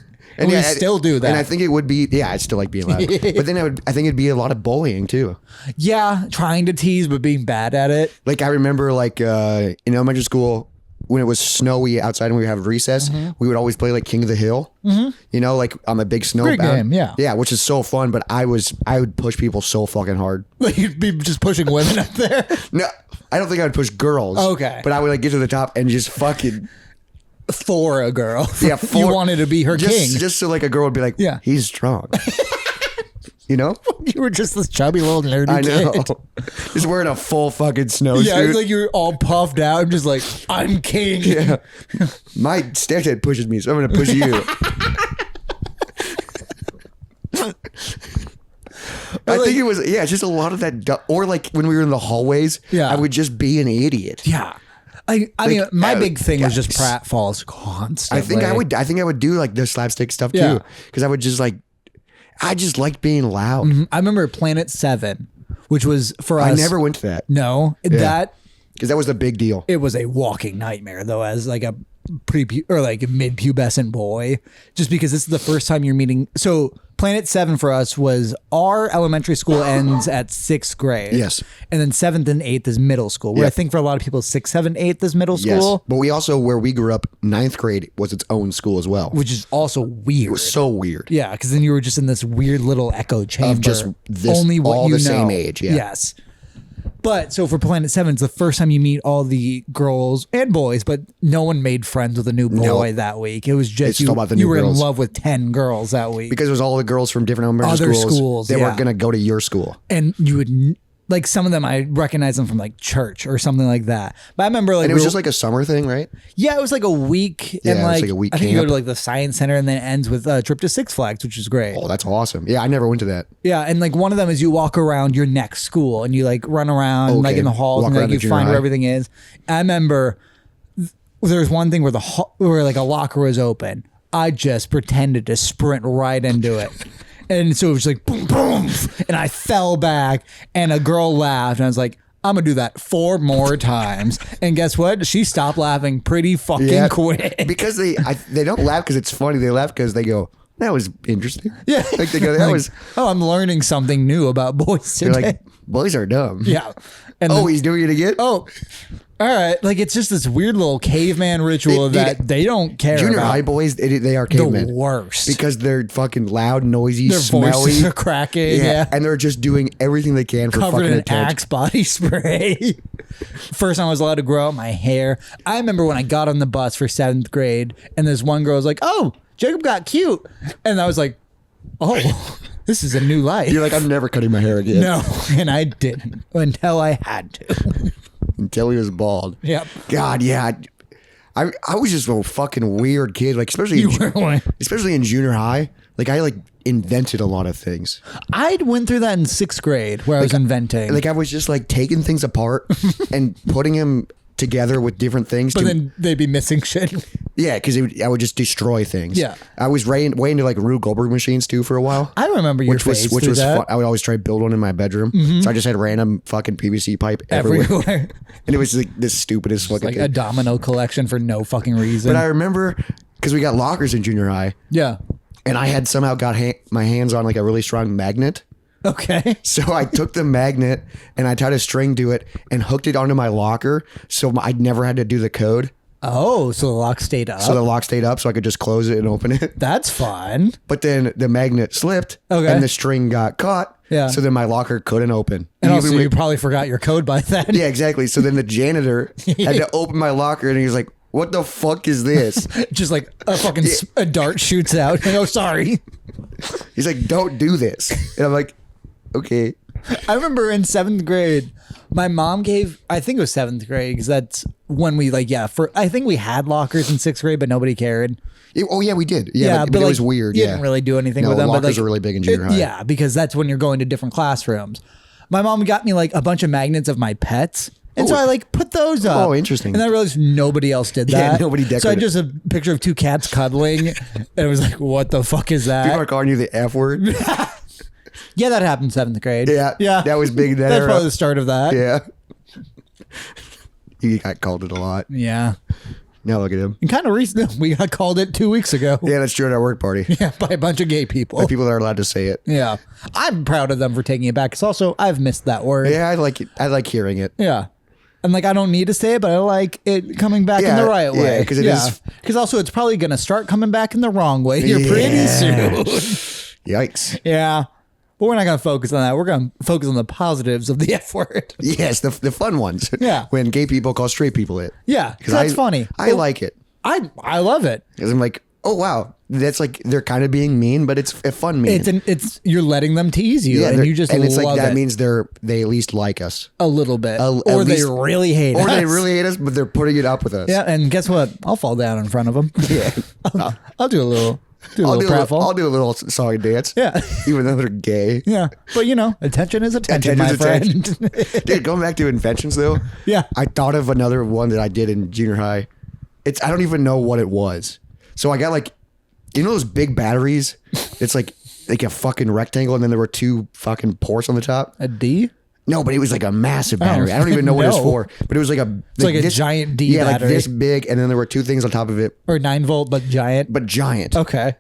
And yeah, we still do that. And I think it would be I still like being loud, but then I think it'd be a lot of bullying too. Yeah, trying to tease but being bad at it. Like I remember like in elementary school when it was snowy outside and we would have recess, we would always play like King of the Hill. You know, like on the big snow Great game, yeah. Yeah, which is so fun, but I would push people so fucking hard. Like you'd be just pushing women up there. No, I don't think I would push girls. Okay. But I would like get to the top and just fucking For a girl. yeah. You wanted to be her king. Just so like a girl would be like, Yeah. he's strong. You know? You were just this chubby little nerdy I know. kid. Just wearing a full fucking snowsuit. Yeah, it's like you're all puffed out and just like, I'm king. Yeah. My stepdad pushes me, so I'm gonna push you. I think it was just a lot of that or like when we were in the hallways, Yeah. I would just be an idiot. Yeah. I mean, my uh, big thing was just yes. pratfalls constantly. I think I would do like the slapstick stuff Yeah. too, because I would just like, I just liked being loud. I remember Planet 7, which was for us. I never went to that That because that was the big deal. it was a walking nightmare though, as like a or like a mid-pubescent boy, just because this is the first time you're meeting. So Planet 7 for us was our elementary school ends at 6th grade. Yes. And then 7th and 8th is middle school. Where I Yep. think for a lot of people, 6th, 7th, 8th is middle Yes, school, but we also, where we grew up, 9th grade was its own school as well. which is also weird. It was so weird. Yeah, because then you were just in this weird little echo chamber. just this- only what all you the know. same age, yeah. Yes. But so for Planet 7, it's the first time you meet all the girls and boys, but no one made friends with a new boy that week. It was just It's all about the you new were in girls. love with 10 girls that week. Because it was all the girls from different elementary Other schools. schools, They yeah. weren't going to go to your school. And you would, like some of them, I recognize them from like church or something like that. But I remember like, And it was just like a summer thing, right? yeah, it was like a week. Yeah, and it was like, like a week I think you go camp. to like the science center and then it ends with a trip to Six Flags, which is great. Oh, that's awesome. Yeah, I never went to that. Yeah, and like one of them is you walk around your next school and you like run around like Okay. in the halls Walk and like around you the junior find where high. everything is. I remember there's one thing where where like a locker was open. I just pretended to sprint right into it. And so it was like boom, boom, and I fell back, and a girl laughed, and I was like, "I'm gonna do that 4 more times." And guess what? She stopped laughing pretty fucking quick. Because they don't laugh because it's funny. They laugh because they go, that was interesting. Yeah, Like they go, that Like, was, oh, I'm learning something new about boys they're today. like, boys are dumb. Yeah, and Oh, then- he's doing it again? oh, all right. Like it's just this weird little caveman ritual that they don't care Junior about. high boys, they are The cavemen. worst. Because they're fucking loud, noisy, Their smelly. voices are cracking. Yeah. And they're just doing everything they can for Covered fucking in attention. Axe body spray. First time I was allowed to grow out my hair. I remember when I got on the bus for 7th grade, and this one girl was like, "Oh, Jacob got cute," and I was like, "Oh, this is a new life." You're like, I'm never cutting my hair again. No, and I didn't until I had to. Until he was bald. Yep. God, yeah. I was just a fucking weird kid, like especially You were one. especially in junior high. Like I like invented a lot of things. I went through that in 6th grade where I was inventing. Like I was just like taking things apart and putting them together with different things. but then they'd be missing shit. Yeah, because I would just destroy things. Yeah. I was way into like Rube Goldberg machines too for a while. I remember your face which through was that. fun. I would always try to build one in my bedroom. So I just had random fucking PVC pipe everywhere. everywhere. And it was like the stupidest fucking Like thing. a domino collection for no fucking reason. But I remember because we got lockers in junior high, yeah. and I had somehow got my hands on like a really strong magnet. Okay. So I took the magnet and I tied a string to it and hooked it onto my locker, so I never had to do the code. Oh, so the lock stayed up. So the lock stayed up, so I could just close it and open it. That's fun. But then the magnet slipped, Okay. and the string got caught. Yeah. So then my locker couldn't open. And also, Even you probably forgot your code by then. yeah, exactly. So then the janitor had to open my locker, and he was like, "What the fuck is this?" Just like a fucking a dart shoots out. Oh, sorry. He's like, "Don't do this," and I'm like, "Okay." I remember in 7th grade, my mom gave, I think it was 7th grade, because that's when we I think we had lockers in 6th grade, but nobody cared. Oh yeah, we did. Yeah, but it like, was weird. You Yeah, didn't really do anything No, with them. lockers but like, are really big in junior high. Yeah, because that's when you're going to different classrooms. My mom got me like a bunch of magnets of my pets. And so I like put those up. Oh, interesting. And I realized nobody else did Yeah, that. nobody So I decorated. just a picture of 2 cats cuddling, and it was like, what the fuck is that? People are calling you the F word. Yeah, that happened 7th grade. Yeah, yeah, that was big. That That's era. probably the start of that. Yeah. He got called it a lot. Yeah. Now look at him. And kind of recently, we got called it 2 weeks ago. Yeah, that's true at our work party. Yeah, by a bunch of gay people. By people that are allowed to say it. Yeah, I'm proud of them for taking it back. Because also, I've missed that word. Yeah, I like it. I like hearing it. Yeah. And like, I don't need to say it, but I like it coming back in Yeah, the right yeah, way. 'cause it is- Because also, it's probably going to start coming back in the wrong way here pretty soon. Yikes. Yeah. But we're not going to focus on that. We're going to focus on the positives of the F word. Yes, the fun ones. Yeah. When gay people call straight people it. Yeah. 'Cause that's funny. I like it. I love it. Because I'm like, oh wow, that's like they're kind of being mean, but it's a fun mean. It's you're letting them tease you, and they're- you just and it's love like that it means they at least like us, a little bit, at or they least- really hate us. or they really hate us, but they're putting it up with us. Yeah, and guess what? I'll fall down in front of them. Yeah. I'll do a little Do a little pratfall. I'll do a little song and dance. Yeah. Even though they're gay. Yeah. But attention is attention, my friend. Dude, going back to inventions though. Yeah. I thought of another one that I did in junior high. I don't even know what it was. So I got like, those big batteries? It's like a fucking rectangle and then there were 2 fucking ports on the top. A D? No, but it was like a massive battery. I don't even know what it's for, but it was like It's like a giant D battery. Like this big, and then there were 2 things on top of it. Or 9-volt, but giant. Okay.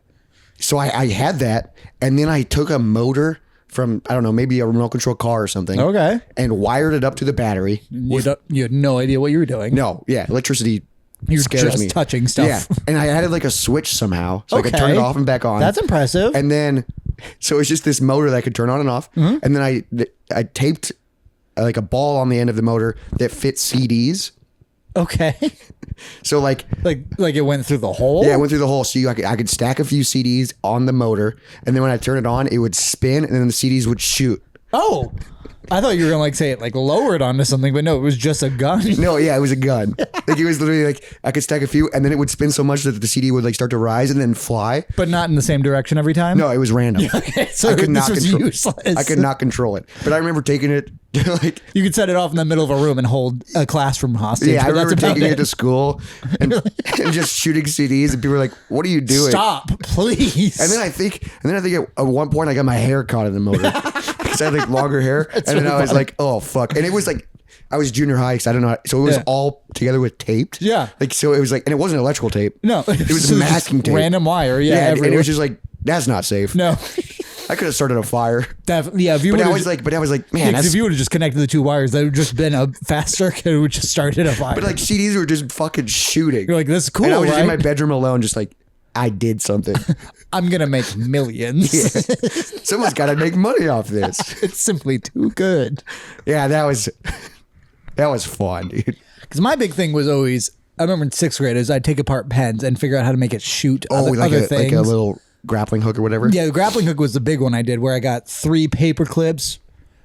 So I had that, and then I took a motor from, I don't know, maybe a remote control car or something. Okay. And wired it up to the battery. You had no idea what you were doing. No, yeah, electricity You're scares just me. touching stuff. Yeah, and I added like a switch somehow, so I could turn it off and back on. That's impressive. And then, so it's just this motor that I could turn on and off. Mm-hmm. And then I taped like a ball on the end of the motor that fits CDs. Okay. So like it went through the hole? Yeah, it went through the hole. So I could stack a few CDs on the motor, and then when I turn it on, it would spin, and then the CDs would shoot. Oh, I thought you were gonna say it lower it onto something, but no, it was just a gun. No, yeah, it was a gun. Like it was literally like I could stack a few, and then it would spin so much that the CD would like start to rise and then fly. But not in the same direction every time. No, it was random. Okay, so this was useless. I could not control it. But I remember taking it like you could set it off in the middle of a room and hold a classroam hostage. yeah, I remember that's taking it to school and just shooting CDs, and people were like, "What are you doing? Stop, please!" And then I think at one point I got my hair caught in the motor because I had like longer hair, and then I was like, "Oh fuck!" And it was like I was junior high, because I don't know, so it was all together with taped. Yeah, like so it was like, and it wasn't electrical tape. No, it was masking tape, random wire. Yeah, and it was just like that's not safe. No. I could have started a fire. Definitely, yeah. But I was like, man, if you would have just connected the 2 wires, that would have just been a fast circuit. It would just started a fire. But like CDs were just fucking shooting. You're like, this is cool, and I was just in my right? bedroom alone, just like, I did something. I'm gonna make millions. Yeah. Someone's got to make money off this. It's simply too good. Yeah, that was fun, dude. Because my big thing was always, I remember in 6th grade, is I'd take apart pens and figure out how to make it shoot other things. Like a little grappling hook or whatever. Yeah, the grappling hook was the big one I did, where I got 3 paper clips.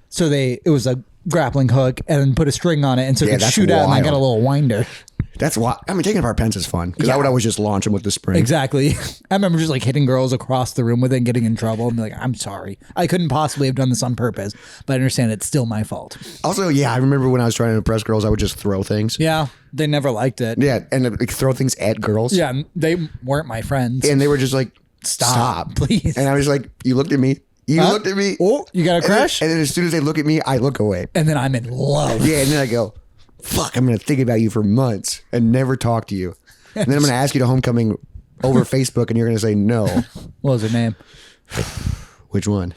So it was a grappling hook, and then put a string on it, and so it could shoot out, and I got a little winder. That's why. I mean, taking apart pens is fun because I would always just launch them with the spring. Exactly. I remember just like hitting girls across the room with it and getting in trouble and be like, I'm sorry. I couldn't possibly have done this on purpose, but I understand it's still my fault. Also, yeah, I remember when I was trying to impress girls, I would just throw things. Yeah, they never liked it. Yeah, and like, throw things at girls. Yeah, they weren't my friends. And they were just like, Stop, please. And I was like, you looked at me. You looked at me. Oh, you got a crush? And then as soon as they look at me, I look away. And then I'm in love. Yeah, and then I go, fuck, I'm going to think about you for months and never talk to you. And then I'm going to ask you to homecoming over Facebook, and you're going to say no. What was her name? Which one?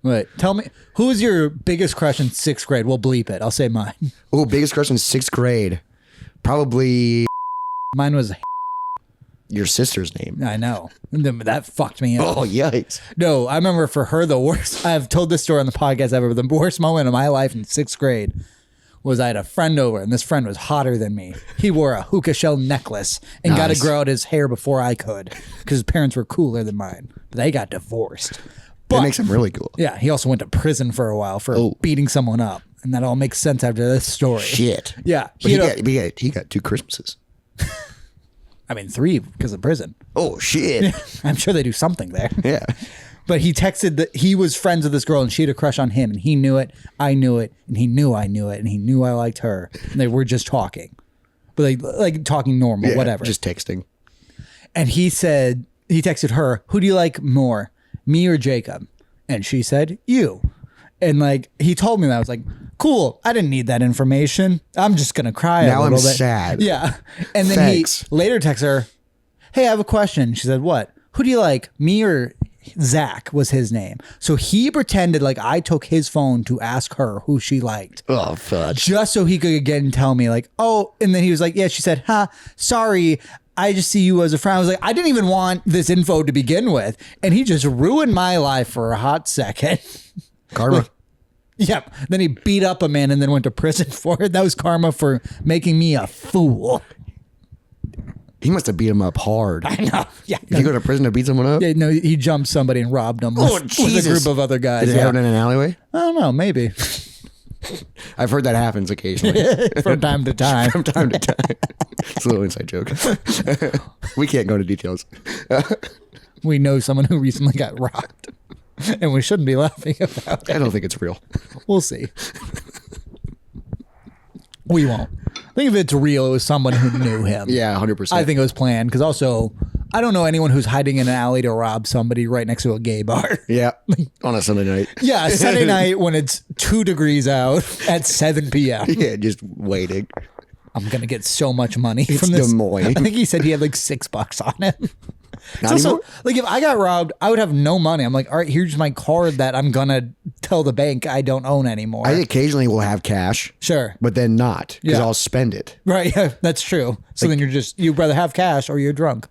Wait, tell me, who was your biggest crush in 6th grade? We'll bleep it. I'll say mine. Oh, biggest crush in 6th grade. Probably Mine was your sister's name. I know. That fucked me up. Oh, yikes. No, I remember for her, the worst. I've told this story on the podcast ever. The worst moment of my life in 6th grade was I had a friend over, and this friend was hotter than me. He wore a hookah shell necklace and got to grow out his hair before I could because his parents were cooler than mine. But they got divorced. That makes him really cool. Yeah, he also went to prison for a while for beating someone up. And that all makes sense after this story. Shit. Yeah. But he got 2 Christmases. I mean, 3 because of prison. Oh, shit. I'm sure they do something there. Yeah. But he texted that he was friends with this girl and she had a crush on him, and he knew it, I knew it, and he knew I knew it, and he knew I liked her. And they were just talking. But like talking normal, whatever. Just texting. And he texted her, who do you like more, me or Jacob? And she said, you. And like he told me that. I was like, cool. I didn't need that information. I'm just gonna cry now a little I'm bit. sad. Yeah. And then Thanks. he later texts her, hey, I have a question. She said, what? Who do you like, me or Zach was his name. So he pretended like I took his phone to ask her who she liked. Oh, fudge. Just so he could again tell me like, oh, and then he was like, yeah, she said, sorry. I just see you as a friend. I was like, I didn't even want this info to begin with. And he just ruined my life for a hot second. Karma. Yep. Then he beat up a man and then went to prison for it. That was karma for making me a fool. He must have beat him up hard. I know. Yeah. Did you go to prison to beat someone up? Yeah, no, he jumped somebody and robbed them with a group of other guys. Did it happen in an alleyway? I don't know. Maybe. I've heard that happens occasionally. From time to time. From time to time. It's a little inside joke. We can't go into details. We know someone who recently got robbed, and we shouldn't be laughing about it. I don't think it's real. We'll see. We won't. I think if it's real, it was someone who knew him. Yeah, 100%. I think it was planned because also, I don't know anyone who's hiding in an alley to rob somebody right next to a gay bar. Yeah, on a Sunday night. Yeah, Sunday night when it's 2 degrees out at 7 p.m. Yeah, just waiting. I'm gonna get so much money It's from this. Des Moines. I think he said he had like $6 on him. Not So, anymore? like if I got robbed, I would have no money. I'm like, all right, here's my card that I'm gonna tell the bank I don't own anymore. I occasionally will have cash, Sure. but then not because Yeah. I'll spend it. Right, yeah, that's true. So then you'd rather have cash or you're drunk.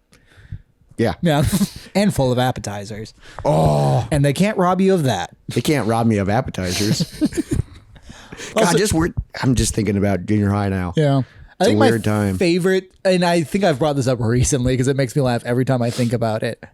Yeah. Yeah. And full of appetizers. Oh, And they can't rob you of that. they can't rob me of appetizers. Also- I'm just thinking about junior high now. Yeah. I It's a think weird my time. favorite, and I think I've brought this up recently because it makes me laugh every time I think about it,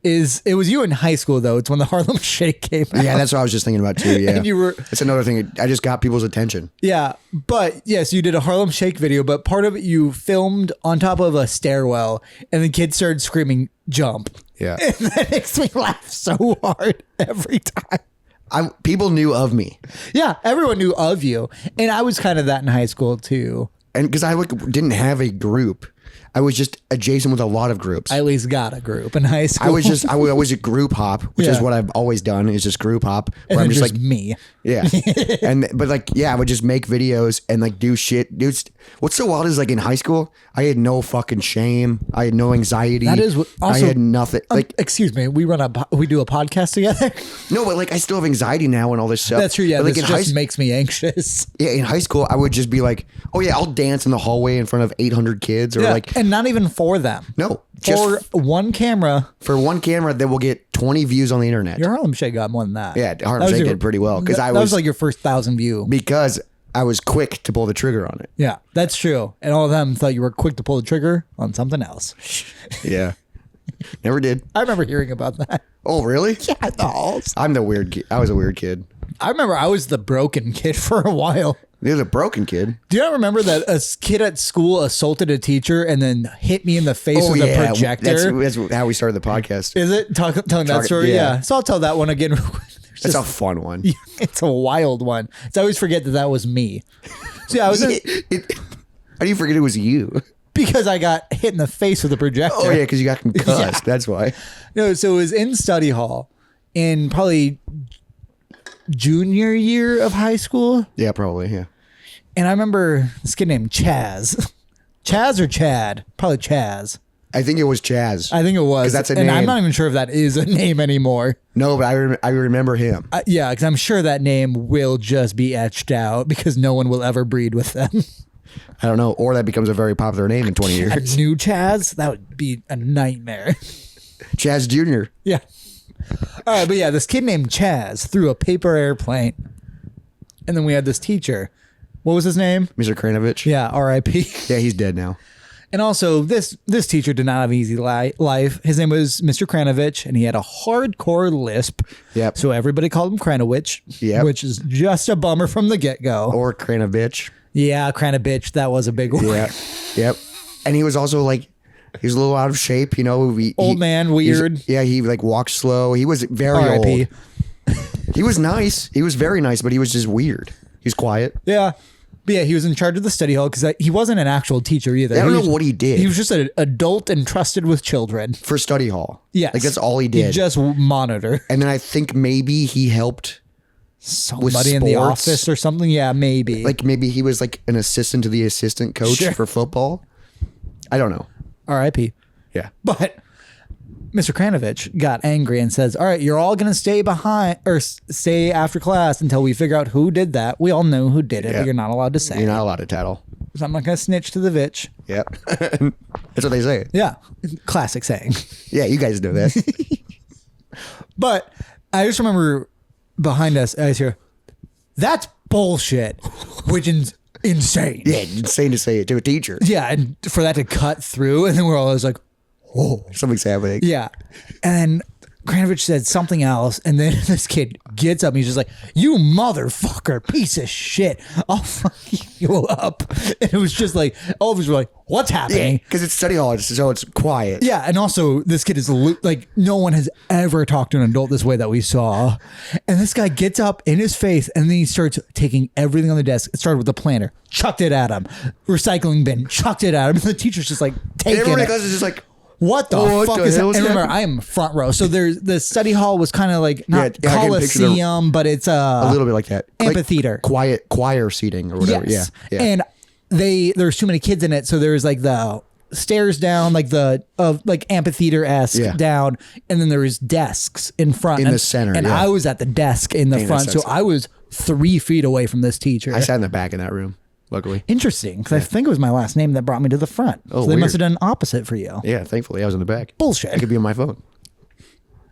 is it was you in high school, though. It's when the Harlem Shake came out. Yeah, that's what I was just thinking about too. Yeah, And you were- It's another thing. I just got people's attention. Yeah, but yes, you did a Harlem Shake video, but part of it you filmed on top of a stairwell, and the kids started screaming, "Jump!" Yeah, And that makes me laugh so hard every time. people knew of me, Yeah, everyone knew of you, and I was kind of that in high school too. and because I didn't have a group, I was just adjacent with a lot of groups. I at least got a group in high school. I was a group hop, which is Yeah. what I've always done. Is just group hop, and where I'm then just just like, me. yeah, I would just make videos and like do shit. Dude, what's so wild is like in high school, I had no fucking shame. I had no anxiety. That is what- I also- had nothing. Like Excuse me, we do a podcast together. no, but like I still have anxiety now and all this stuff. That's true. Yeah, but, like this in high just makes me anxious. Yeah, in high school, I would just be like, "Oh yeah, I'll dance in the hallway in front of 800 kids," or like, and not even for them. no, just For one camera, for one camera that will get 20 views on the internet. your Harlem Shake got more than that. Yeah, Harlem That was Shake your- did pretty well because that I was was like your first 1,000 view. because I was quick to pull the trigger on it. Yeah, that's true. And all of them thought you were quick to pull the trigger on something else. Yeah, never did. I remember hearing about that. Oh really? Yeah, at the halls. I'm the weird kid. I was a weird kid. I remember I was the broken kid for a while. You're a broken kid. Do you not remember that a kid at school assaulted a teacher and then hit me in the face with a projector? That's how we started the podcast. Is it telling that story? yeah. Yeah. So I'll tell that one again. That's a fun one. It's a wild one. I always forget that was me. So yeah, I was in, How do you forget it was you? because I got hit in the face with a projector. Oh yeah, because you got concussed. Yeah. That's why. No, so it was in study hall in probably junior year of high school. Yeah, probably. Yeah. And I remember this kid named Chaz. Chaz or Chad? Probably Chaz. I think it was Chaz. I think it was. 'Cause that's a and I'm name. not even sure if that is a name anymore. No, but I remember him. Yeah, because I'm sure that name will just be etched out because no one will ever breed with them. I don't know, or that becomes a very popular name in 20 A years. new Chaz? That would be a nightmare. Chaz Jr. Yeah. All right, but yeah, this kid named Chaz threw a paper airplane. And then we had this teacher. What was his name? Mr. Kranovich. Yeah, R.I.P. Yeah, he's dead now. And also, this teacher did not have an easy life. His name was Mr. Kranovich, and he had a hardcore lisp. Yep. So everybody called him Kranowich, Yep. which is just a bummer from the get-go. Or Kranovich. Yeah, Kranovich, that was a big one. Yeah. Yep. And he was also like, he was a little out of shape, you know. Old man, he was- weird. Yeah, he like walked slow. He was very R.I.P. old. He was nice. He was very nice, but he was just weird. He was quiet. Yeah. But yeah, he was in charge of the study hall because he wasn't an actual teacher either. I don't was- know what he did. He was just an adult entrusted with children. For study hall. Yes. Like that's all he did. He just monitor And then I think maybe he helped, somebody in the sports. office or something. Yeah, maybe. like maybe he was like an assistant to the assistant coach Sure. for football. I don't know. R.I.P. Yeah. But Mr. Kranovich got angry and says, all right, you're all going to stay behind or stay after class until we figure out who did that. We all know who did it, Yeah. but you're not allowed to say. You're not allowed to tattle. So I'm not going to snitch to the vitch. Yep. That's what they say. Yeah. Classic saying. Yeah, you guys know that. But I just remember behind us, I was here, that's bullshit, which is insane. Yeah, insane to say it to a teacher. Yeah. And for that to cut through, and then we're always like, whoa. Something's happening. Yeah. And Granovich said something else, and then this kid gets up and he's just like, "You motherfucker, piece of shit, I'll fuck you up." And it was just like, all of us were like, "What's happening?" Because it's study hall, so it's quiet. Yeah, and also this kid is like, no one has ever talked to an adult this way that we saw. And this guy gets up in his face, and then he starts taking everything on the desk. It started with the planner, chucked it at him. Recycling bin, chucked it at him. And the teacher's just like, taking Everybody in it. class is just like, What the fuck is that? And remember, I am front row. So there's the study hall was kind of like not Yeah, I can picture Coliseum, but it's a little bit like that. amphitheater. Like quiet choir seating or whatever. Yes. Yeah. And there's too many kids in it, so there's like the stairs down, like the like amphitheater-esque down, and then there was desks in front. In the center, And yeah. I was at the desk in the front, so I was 3 feet away from this teacher. I sat in the back in that room, luckily. Interesting, because I think it was my last name that brought me to the front. Oh, so they weird. must have done opposite for you. Yeah, thankfully I was in the back. Bullshit. I could be on my phone.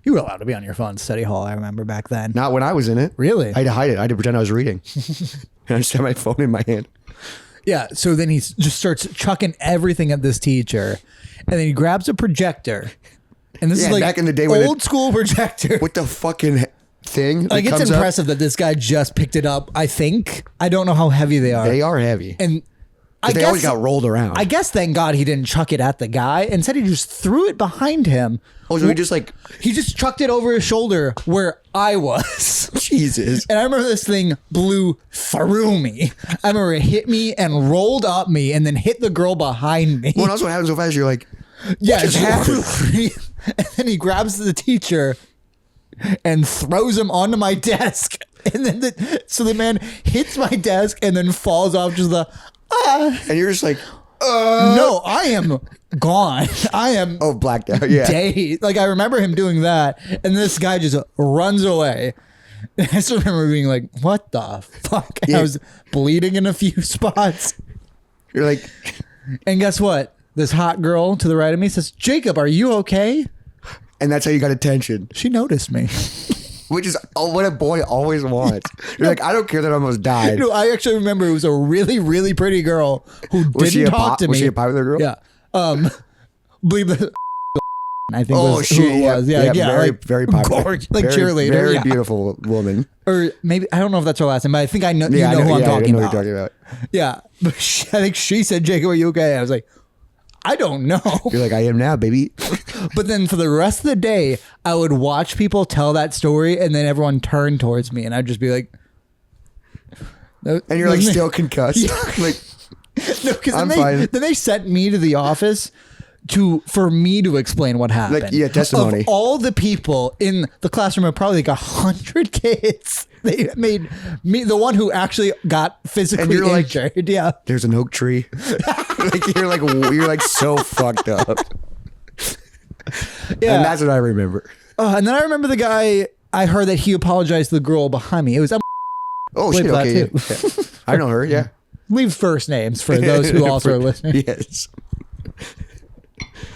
You were allowed to be on your phone in study hall, I remember back then. Not when I was in it. Really? I had to hide it. I had to pretend I was reading. And I just had my phone in my hand. Yeah, so then he just starts chucking everything at this teacher, and then he grabs a projector, and this is like back in the day when old school projector. With the fucking thing. Like, it's impressive that this guy just picked it up. I think I don't know how heavy they are. They are heavy. And I they guess always got rolled around. I guess thank God he didn't chuck it at the guy. Instead, he just threw it behind him. Oh, so he just like He just chucked it over his shoulder where I was. Jesus. And I remember this thing blew through me. I remember it hit me and rolled up me and then hit the girl behind me. Well, and also what happens so fast, you're like, Yeah, just happened? and then he grabs the teacher and throws him onto my desk. And then so the man hits my desk and then falls off just the and you're just like, No, I am gone. I am blacked out. Yeah. dazed. Like, I remember him doing that, and this guy just runs away. And I still remember being like, what the fuck? And I was bleeding in a few spots. You're like, And guess what? This hot girl to the right of me says, "Jacob, are you okay?" and that's how you got attention, She noticed me. which is what a boy always wants. You're like, I don't care that I almost died. No, I actually remember it was a really, really pretty girl who didn't talk to me. Was she a popular girl? Yeah. Believe the I think Oh, was shit. who it was. Yeah, very, like, very popular. gorgeous, like very, cheerleader. Very yeah. beautiful woman. Or maybe, I don't know if that's her last name, but I think I know, Yeah, you know who I'm I talking know about. What you're talking about. Yeah. But I think she said, "Jacob, are you okay?" I was like, I don't know. You're like, I am now, baby. But then for the rest of the day, I would watch people tell that story, and then everyone turned towards me, and I'd just be like, And you're like still concussed. Like, no, because I'm then fine. they sent me to the office for me to explain what happened. Like, yeah, testimony. Of all the people in the classroom, of probably like 100 kids, they made me the one who actually got physically And you're like, injured. Yeah. there's an oak tree. you're like so fucked up. Yeah. And that's what I remember. And then I remember the guy, I heard that he apologized to the girl behind me. It was, Oh, Bleep shit. that Okay. too. Yeah. I know her. Yeah. leave first names for those who also are listening. Yes.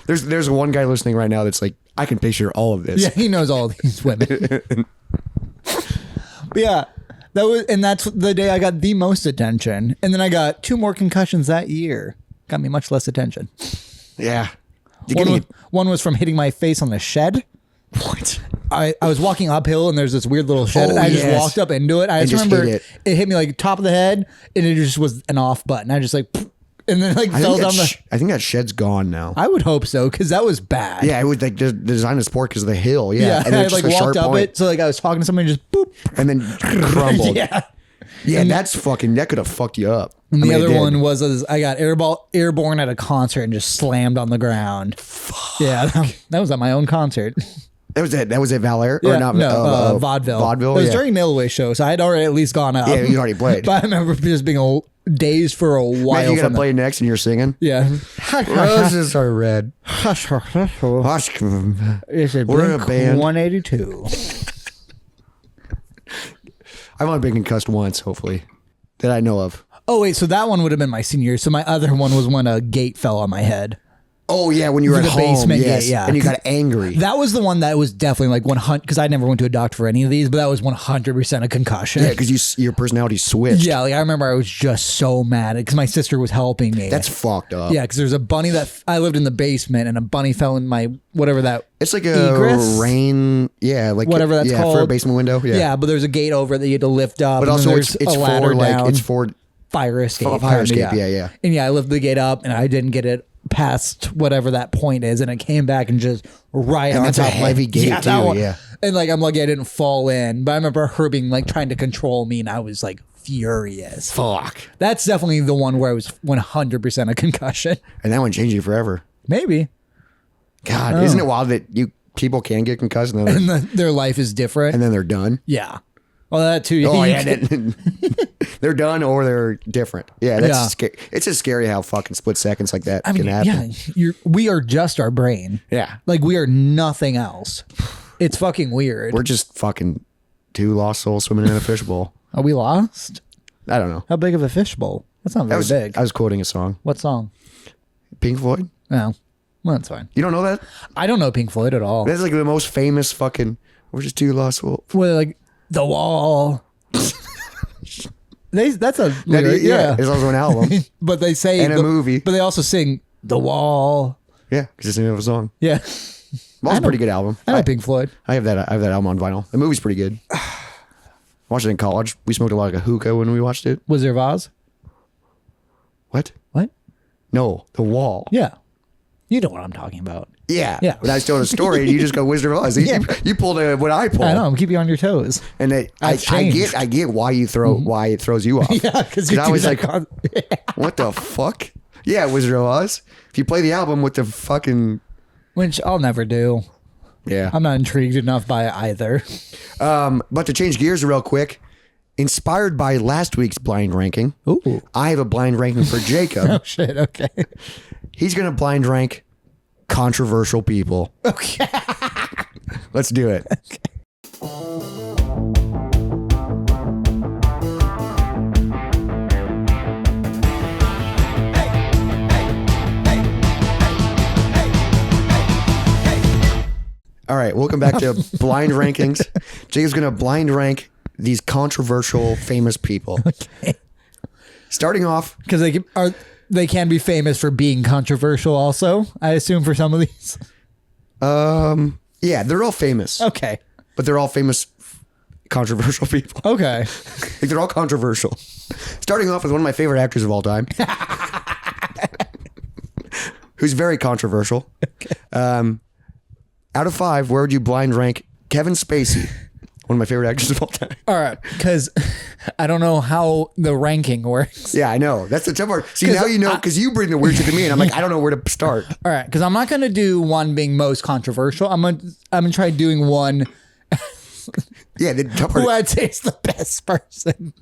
There's one guy listening right now that's like, I can picture all of this. Yeah, he knows all these women. But yeah, that's the day I got the most attention. And then I got 2 more concussions that year. Got me much less attention. Yeah. You One was from hitting my face on the shed. What? I was walking uphill and there's this weird little shed. Oh, and I just yes. walked up into it. I And just just remember hit it hit me like top of the head, and it just was an off button. I just like, and then like fell down the. I think that shed's gone now. I would hope so, because that was bad. Yeah, it was like the design of sport because of the hill. Yeah, Yeah, and and then I it's like just a walked sharp up point. it, so like I was talking to somebody, and just boop, and then crumbled. yeah. Yeah, that's fucking. That could have fucked you up. And the I mean, it other did. one was I got airborne at a concert and just slammed on the ground. Fuck. Yeah, that was at my own concert. That was it. Valor Yeah, or not? no, vaudeville. Vaudeville. It was yeah. during Mail Away show, so I had already at least gone up. Yeah, you already played. But I remember just being dazed for a while. Man, you gotta from play next, and you're singing. Yeah. Roses are red. Hush. Hush. Is it We're in a Blink band. 182? I've only been concussed once, hopefully, that I know of. Oh wait, so that one would have been my senior year. So my other one was when a gate fell on my head. Oh yeah, when you were The at home, basement, yes, yeah. and you got angry. That was the one that was definitely like 100, because I never went to a doctor for any of these, but that was 100% a concussion. Yeah, because your personality switched. Yeah, like I remember I was just so mad because my sister was helping me. That's fucked up. Yeah, because there's a bunny that I lived in the basement, and a bunny fell in my whatever that. It's like a egress? rain, yeah, like Whatever that's for a called. basement window. Yeah, but there's a gate over it that you had to lift up. but and also then it's there's a ladder for like down. it's for Fire escape. fire kinda, escape. Yeah. And yeah, I lifted the gate up, and I didn't get it past whatever that point is, and it came back and just right on that's a top of my heavy gate, that too, one. yeah. And like I'm lucky I didn't fall in, but I remember her being like trying to control me, and I was like furious. Fuck. That's definitely the one where I was 100% a concussion. And that one changed you forever. Maybe. God, isn't it wild that people can get concussed and then, And their life is different. and then they're done? Yeah. Well, that too. Oh You yeah, can- they're done or they're different. Yeah, that's Yeah. scary. It's just scary how fucking split seconds like that I mean, can happen. yeah, we are just our brain. Yeah. Like we are nothing else. It's fucking weird. We're just fucking two lost souls swimming in a fishbowl. Are we lost? I don't know. How big of a fishbowl? That's not very big. I was quoting a song. What song? Pink Floyd. No. Well, that's fine. You don't know that? I don't know Pink Floyd at all. That's like the most famous fucking. We're just two lost souls. Well, like The Wall. That's a That lyric, is- yeah. It's also an album. But they say And a movie. But they also sing The Wall. Yeah, because it's the name of a song. Yeah. Wall's a pretty good album. I know Pink Floyd. I have that album on vinyl. The movie's pretty good. Watched it in college. We smoked a lot of hookah when we watched it. Wizard of Oz? What? What? No, The Wall. Yeah. You know what I'm talking about. Yeah. Yeah. When I was telling a story, you just go Wizard of Oz. You pulled what I pulled. I know. I'm keeping you on your toes. And I changed. get why you why it throws you off. Yeah, because I was like, what the fuck? Yeah, Wizard of Oz. If you play the album with the fucking Which I'll never do. yeah. I'm not intrigued enough by it either. But to change gears real quick, inspired by last week's blind ranking, Ooh. I have a blind ranking for Jacob. Oh shit. Okay. He's gonna blind rank controversial people. Okay. Let's do it. All right, welcome back to blind rankings. Jacob's gonna blind rank these controversial, famous people. Okay. Starting off, Because they can be famous for being controversial. Also, I assume for some of these. yeah, they're all famous, Okay. but they're all famous, controversial people. Okay. Like they're all controversial. Starting off with one of my favorite actors of all time, who's very controversial. Okay. Out of 5, where would you blind rank Kevin Spacey? One of my favorite actors of all time. All right. Because I don't know how the ranking works. Yeah, I know. That's the tough part. See, now you know, because you bring the weird shit to me, and I'm like, I don't know where to start. All right. Because I'm not going to do one being most controversial. I'm gonna try doing one Yeah, the tough part. who I'd say is the best person.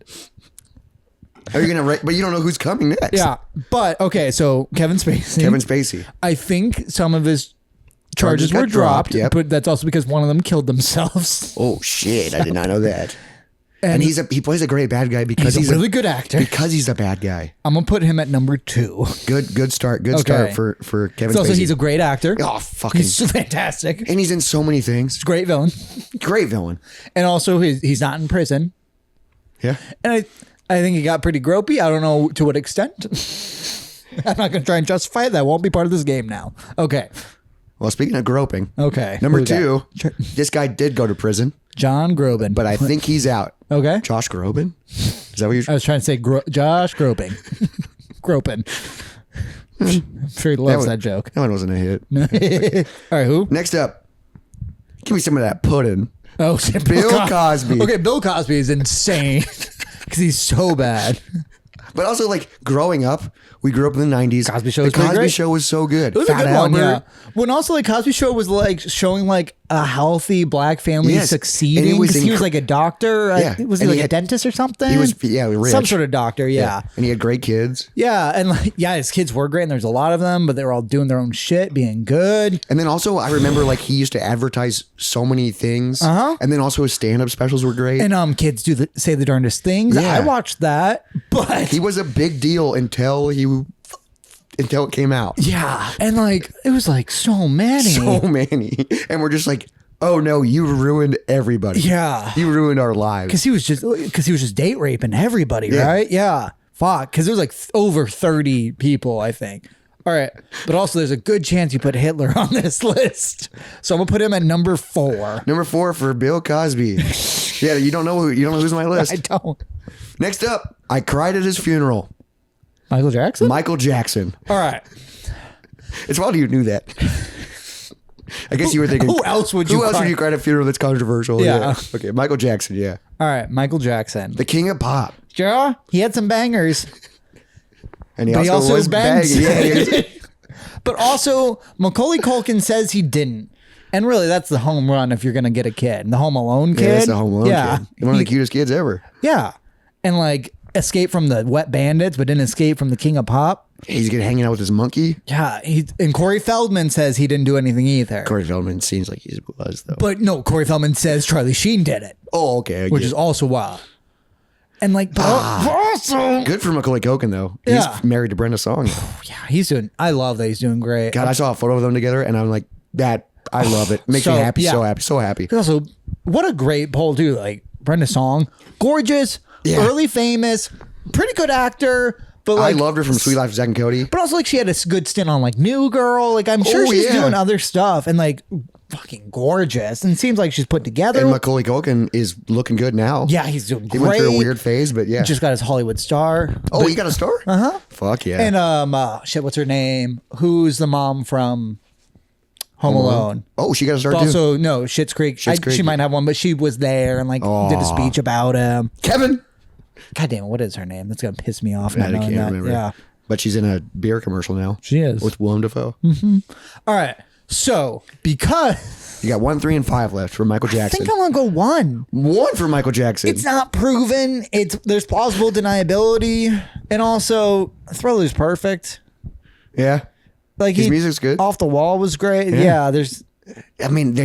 Are you gonna rate? But you don't know who's coming next. Yeah. But okay. So Kevin Spacey. Kevin Spacey. I think some of his charges got were dropped, yep. but that's also because one of them killed themselves. Oh shit! I did not know that. And he plays a great bad guy because He's a really good actor. Because he's a bad guy. I'm gonna put him at number 2. Good start. Good Okay. start for Kevin So Spacey. also he's a great actor. Oh fucking! He's fantastic. And he's in so many things. Great villain. Great villain. And also he's not in prison. Yeah. And I think he got pretty gropey. I don't know to what extent. I'm not gonna try and justify it. That won't be part of this game now. Okay. Well, speaking of groping, Okay. number Who we 2, this guy did go to prison, John Groban. but I think he's out. Okay. Josh Groban? Is that what you're? I was trying to say Josh Groping. Groping. I'm sure he loves that joke. That one wasn't a hit. All right, who? Next up, give me some of that pudding. Oh, shit, Bill Cosby. Okay, Bill Cosby is insane because he's so bad. But also, like, growing up, we grew up in the 90s. Cosby Show The was pretty Cosby great. Show was so good. It was a Fat good one, yeah. Albert. When also like Cosby Show was like showing like a healthy black family Yes. And succeeding. he was 'Cause he was incre- like a doctor. Yeah. Was he And like he a had- dentist or something? He was, yeah, rich. Some sort of doctor, yeah. And he had great kids. Yeah, and like yeah, his kids were great, and there's a lot of them, but they were all doing their own shit, being good. And then also, I remember, like, he used to advertise so many things. Uh-huh. And then also his stand-up specials were great. And kids say the darndest things. Yeah. I watched that, but he was a big deal until he until it came out. Yeah. And like, it was like so many. So many. And we're just like, oh no, you ruined everybody. Yeah. You ruined our lives. Because he was just date raping everybody, right? Yeah. Fuck. Because there was like over 30 people, I think. All right. But also there's a good chance you put Hitler on this list. So I'm going to put him at number 4. Number 4 for Bill Cosby. Yeah, you don't know who's on my list. I don't. Next up, I cried at his funeral. Michael Jackson? Michael Jackson. All right. It's wild you knew that. I guess you were thinking, who else would you cry at a funeral that's controversial? Yeah. Okay, Michael Jackson, yeah. All right, Michael Jackson. The king of pop. Yeah, he had some bangers. And he But also was bangs. banging. Yeah, But also, Macaulay Culkin says he didn't. And really, that's the home run if you're going to get a kid. The Home Alone kid. yeah, that's the Home Alone kid. One of the cutest kids ever. Yeah. And like, escape from the Wet Bandits, but didn't escape from the King of Pop. He's hanging out with his monkey. Yeah. And Corey Feldman says he didn't do anything either. Corey Feldman seems like he was, though. But no, Corey Feldman says Charlie Sheen did it. Oh, okay. Which is also wild. And like, but also... Good for Macaulay Culkin, though. Yeah. He's married to Brenda Song. Yeah, I love that he's doing great. God, I saw a photo of them together, and I'm like, I love it. Makes me happy, so happy, so happy. Also, what a great poll, too. Like, Brenda Song, gorgeous, early famous, pretty good actor. But like, I loved her from Sweet Life of Zack and Cody. But also, like, she had a good stint on, like, New Girl. Like, I'm sure she's doing other stuff. And, like, fucking gorgeous. And it seems like she's put together. And Macaulay Culkin is looking good now. Yeah, he's doing great. He went through a weird phase, but yeah. Just got his Hollywood star. Oh, he got a star? Uh-huh. Fuck yeah. And, shit, what's her name? Who's the mom from Home Alone? Oh, she got a star too? Also, no, Schitt's Creek. She might have one, but she was there and, like, did a speech about him. Kevin? God damn it, what is her name? That's going to piss me off. I can't remember. Yeah. But she's in a beer commercial now. She is. With Willem Dafoe. Mm-hmm. All right. So, because... You got 1, 3, and 5 left for Michael Jackson. I think I'm going to go 1. 1 for Michael Jackson. It's not proven. There's plausible deniability. And also, Thriller's perfect. Yeah. Like his music's good. Off the Wall was great. Yeah, there's... I mean,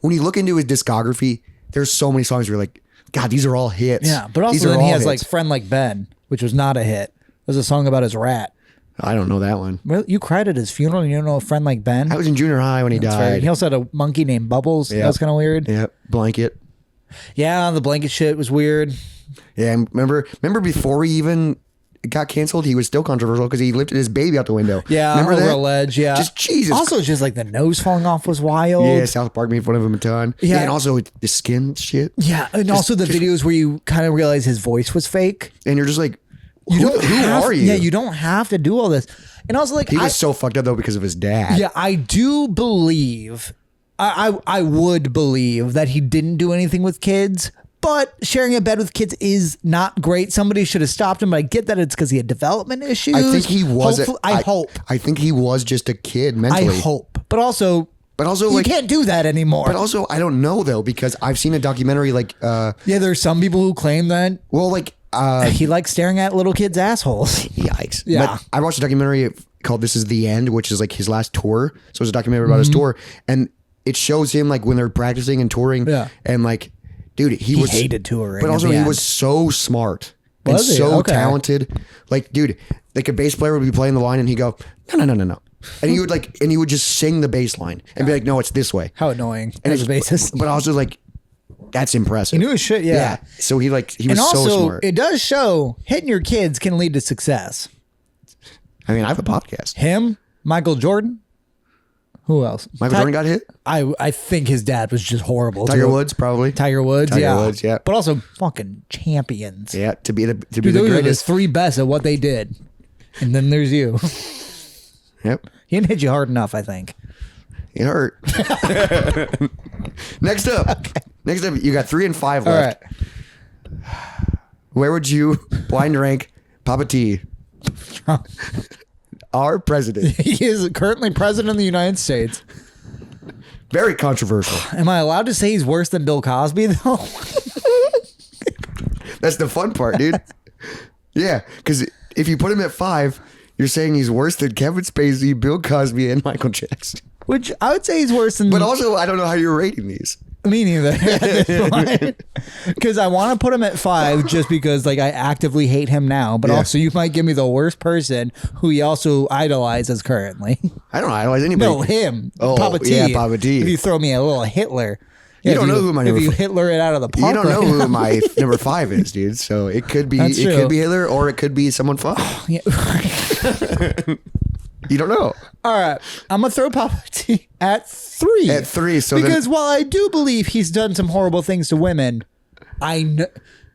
when you look into his discography, there's so many songs where you're like, God, these are all hits. Yeah, but also then he has like Friend Like Ben, which was not a hit. It was a song about his rat. I don't know that one. Well, you cried at his funeral and you don't know a Friend Like Ben? I was in junior high when he died. Right. He also had a monkey named Bubbles. That was kind of weird. Yeah, Blanket. Yeah, the blanket shit was weird. Yeah, remember before he even got canceled, he was still controversial because he lifted his baby out the window. Yeah, remember over that? a ledge. Yeah, just Jesus. Also, just like the nose falling off was wild. Yeah, South Park made fun of him a ton. Yeah, and also the skin shit. Yeah, and also the videos where you kind of realize his voice was fake, and you're just like, who are you? Yeah, you don't have to do all this. And also, like, he was so fucked up though because of his dad. Yeah, I do believe, I would believe that he didn't do anything with kids. But sharing a bed with kids is not great. Somebody should have stopped him. But I get that it's because he had development issues. I think he was. I hope. I think he was just a kid mentally. I hope. But also, you like, can't do that anymore. But also, I don't know though because I've seen a documentary like. Yeah, there's some people who claim that. Well, like he likes staring at little kids' assholes. Yikes! Yeah, but I watched a documentary called "This Is the End," which is like his last tour. So it's a documentary about his tour, and it shows him like when they're practicing and touring. Yeah, and like. Dude, he hated touring. But also, he was so smart and so talented. Like, dude, like a bass player would be playing the line and he'd go, no. And he would just sing the bass line and be like, no, it's this way. How annoying as a bassist. But also, like, that's impressive. He knew his shit, yeah. So he was and also, so smart. It does show hitting your kids can lead to success. I mean, I have a podcast. Him, Michael Jordan. Who else? Michael Jordan got hit? I think his dad was just horrible. Tiger Woods, probably. Tiger Woods, yeah. But also fucking champions. Yeah, to be the those greatest. Are the 3 best at what they did. And then there's you. Yep. He didn't hit you hard enough, I think. It hurt. Next up, you got 3 and 5 left. All right. Where would you blind rank Papa T? Our president. He is currently president of the United States. Very controversial. Am I allowed to say he's worse than Bill Cosby, though? That's the fun part, dude. Yeah, because if you put him at 5, you're saying he's worse than Kevin Spacey, Bill Cosby, and Michael Jackson. Which I would say he's worse than... But also, I don't know how you're rating these. Me neither. At this point. Because I want to put him at 5 just because like I actively hate him now, but Yeah. also you might give me the worst person who he also idolizes currently. I don't idolize anybody. No, him. Oh, Papa T. yeah, Papa T. If you throw me a little Hitler. You If don't know who my If number you f- Hitler it out of the You park. don't know right who now. my number 5 is, dude. So it could be That's it true. could be Hitler or it could be someone fun. Yeah. You don't know. All right, I'm gonna throw Papa T at 3. At 3, so because then, while I do believe he's done some horrible things to women, I know.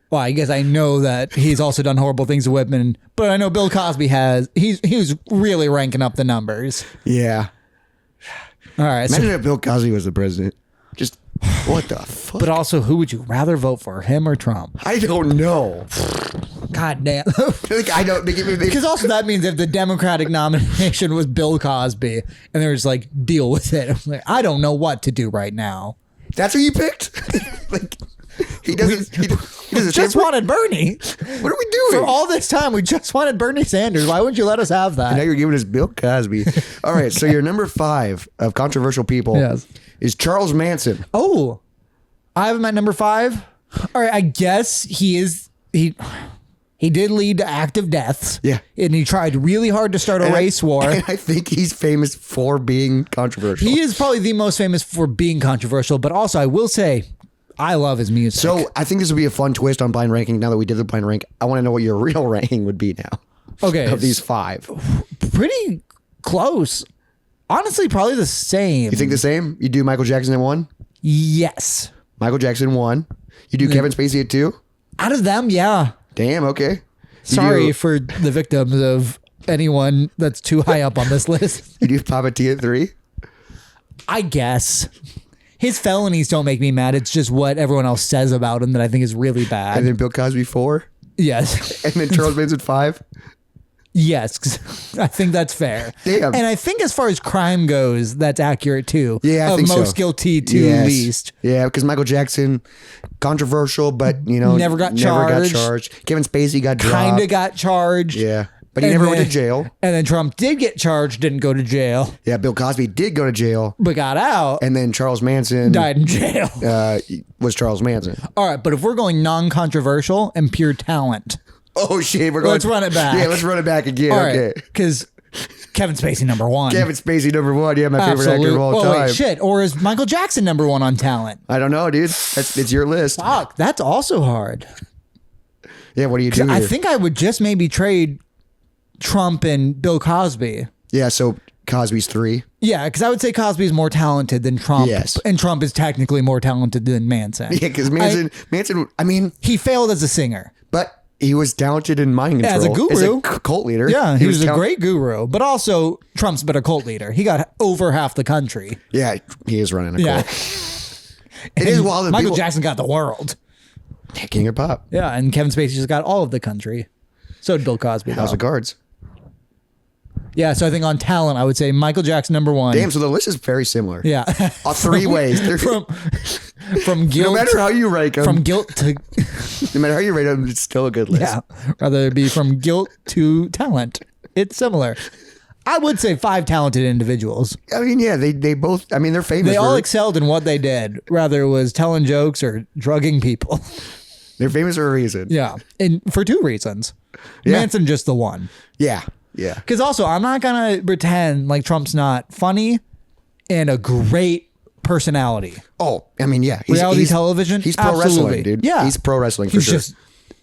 Well, I guess I know that he's also done horrible things to women, but I know Bill Cosby has. He was really ranking up the numbers. yeah. All right, so, Imagine if Bill Cosby was the president. Just what the fuck? but also, who would you rather vote for, him or Trump? I don't know. God damn. Like I don't. Because also that means if the Democratic nomination was Bill Cosby, and they're just like, deal with it. I'm like, I don't know what to do right now. That's who you picked. Like he doesn't. He doesn't. Just wanted Bernie. What are we doing? For all this time, we just wanted Bernie Sanders. Why wouldn't you let us have that? Now you're giving us Bill Cosby. All right, so your number 5 of controversial people Yes. is Charles Manson. Oh, I have him at number 5. All right, I guess he did lead to active deaths. Yeah. And he tried really hard to start a race war. And I think he's famous for being controversial. He is probably the most famous for being controversial, but also I will say I love his music. So I think this would be a fun twist on blind ranking. Now that we did the blind rank, I want to know what your real ranking would be now. Okay. Of these 5. Pretty close. Honestly, probably the same. You think the same? You do Michael Jackson at 1? Yes. Michael Jackson 1. You do Kevin Spacey at 2? Out of them, yeah. Damn, okay. You Sorry do- for the victims of anyone that's too high up on this list. You do Papa T at 3? I guess. His felonies don't make me mad. It's just what everyone else says about him that I think is really bad. And then Bill Cosby 4? Yes. And then Charles Manson 5? Yes. 'Cause I think that's fair. Damn. And I think as far as crime goes, that's accurate too. Yeah, I of think so. most guilty to Yes. least. Yeah, because Michael Jackson, controversial, but, Never got charged. Kevin Spacey got dropped. Kind of got charged. Yeah. But he And never went then- to jail. And then Trump did get charged, didn't go to jail, Yeah, Bill Cosby did go to jail. but got out, And then Charles Manson died in jail. was Charles Manson. All right, but if we're going non-controversial and pure talent, Oh, shit. We're going, Let's run it back. Yeah, let's run it back again. all Okay. right, because Kevin Spacey number 1. Kevin Spacey, number 1. Yeah, my favorite Absolute- actor of all oh, time. wait, shit. Or is Michael Jackson number 1 on talent? I don't know, dude. It's your list. Fuck, that's also hard. Yeah, what do you do I here? think I would just maybe trade Trump and Bill Cosby. Yeah, so Cosby's 3. Yeah, because I would say Cosby's more talented than Trump. Yes. And Trump is technically more talented than Manson. Yeah, because Manson, I mean, He failed as a singer. but he was talented in mind control. As a guru. Cult leader. Yeah, he was a talent- great guru. But also, Trump's been a cult leader. He got over half the country. Yeah, he is running a Yeah. cult. It is wild that Michael people... Jackson got the world. King of Pop. Yeah, and Kevin Spacey just got all of the country. So did Bill Cosby. House though. of Cards. Yeah, so I think on talent, I would say Michael Jackson number 1. Damn, so the list is very similar. Yeah. 3 ways. They're- From guilt. no matter how you rank them, From guilt to no matter how you rate them, it's still a good list. yeah, rather it be from guilt to talent. It's similar. I would say 5 talented individuals. I mean, yeah, they both, I mean, they're famous. They all for, excelled in what they did, whether it was telling jokes or drugging people. they're famous for a reason. Yeah, and for 2 reasons. Yeah. Manson just the one. Yeah. Yeah. Because also, I'm not gonna pretend like Trump's not funny and a great personality. Oh, I mean, yeah. Reality television? He's pro Absolutely. wrestling, dude. Yeah. He's pro wrestling for He's sure. just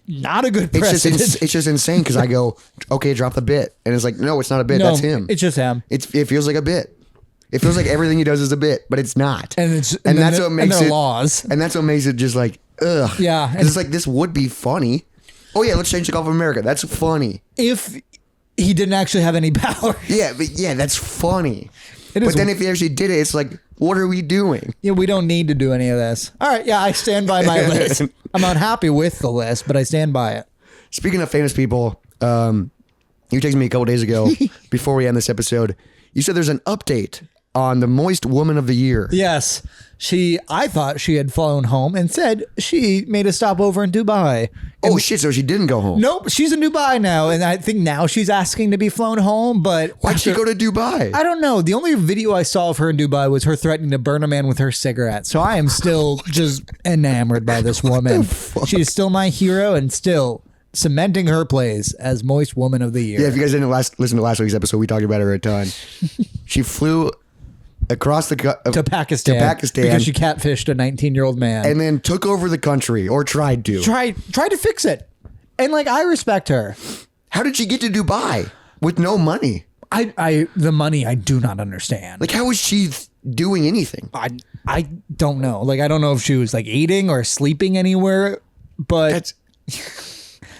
not a good It's president. it's just insane because I go, okay, drop the bit. And it's like, no, it's not a bit. No, That's him. It's just him. It feels like a bit. It feels like everything he does is a bit, but it's not. And it's and that's then what makes there are it laws. And that's what makes it just like, ugh. Yeah, 'Cause and- it's like, this would be funny. Oh yeah, let's change the Gulf of America. That's funny. If he didn't actually have any power. Yeah, but yeah, that's funny. It is- But then if he actually did it, it's like, what are we doing? Yeah, we don't need to do any of this. All right, yeah, I stand by my list. I'm not happy with the list, but I stand by it. Speaking of famous people, you texted me a couple days ago before we end this episode. You said there's an update on the Moist Woman of the Year. Yes. I thought she had flown home and said she made a stopover in Dubai. Oh, shit. So she didn't go home. Nope. She's in Dubai now. And I think now she's asking to be flown home. But Why'd she go to Dubai? I don't know. The only video I saw of her in Dubai was her threatening to burn a man with her cigarette. So I am still just enamored by this woman. She is still my hero and still cementing her place as Moist Woman of the Year. Yeah, if you guys didn't listen to last week's episode, we talked about her a ton. She flew across the to Pakistan because she catfished a 19-year-old man and then took over the country, or tried to fix it. And like, I respect her. How did she get to Dubai with no money? The money I do not understand. Like, how was she doing anything? I don't know. Like, I don't know if she was like eating or sleeping anywhere, but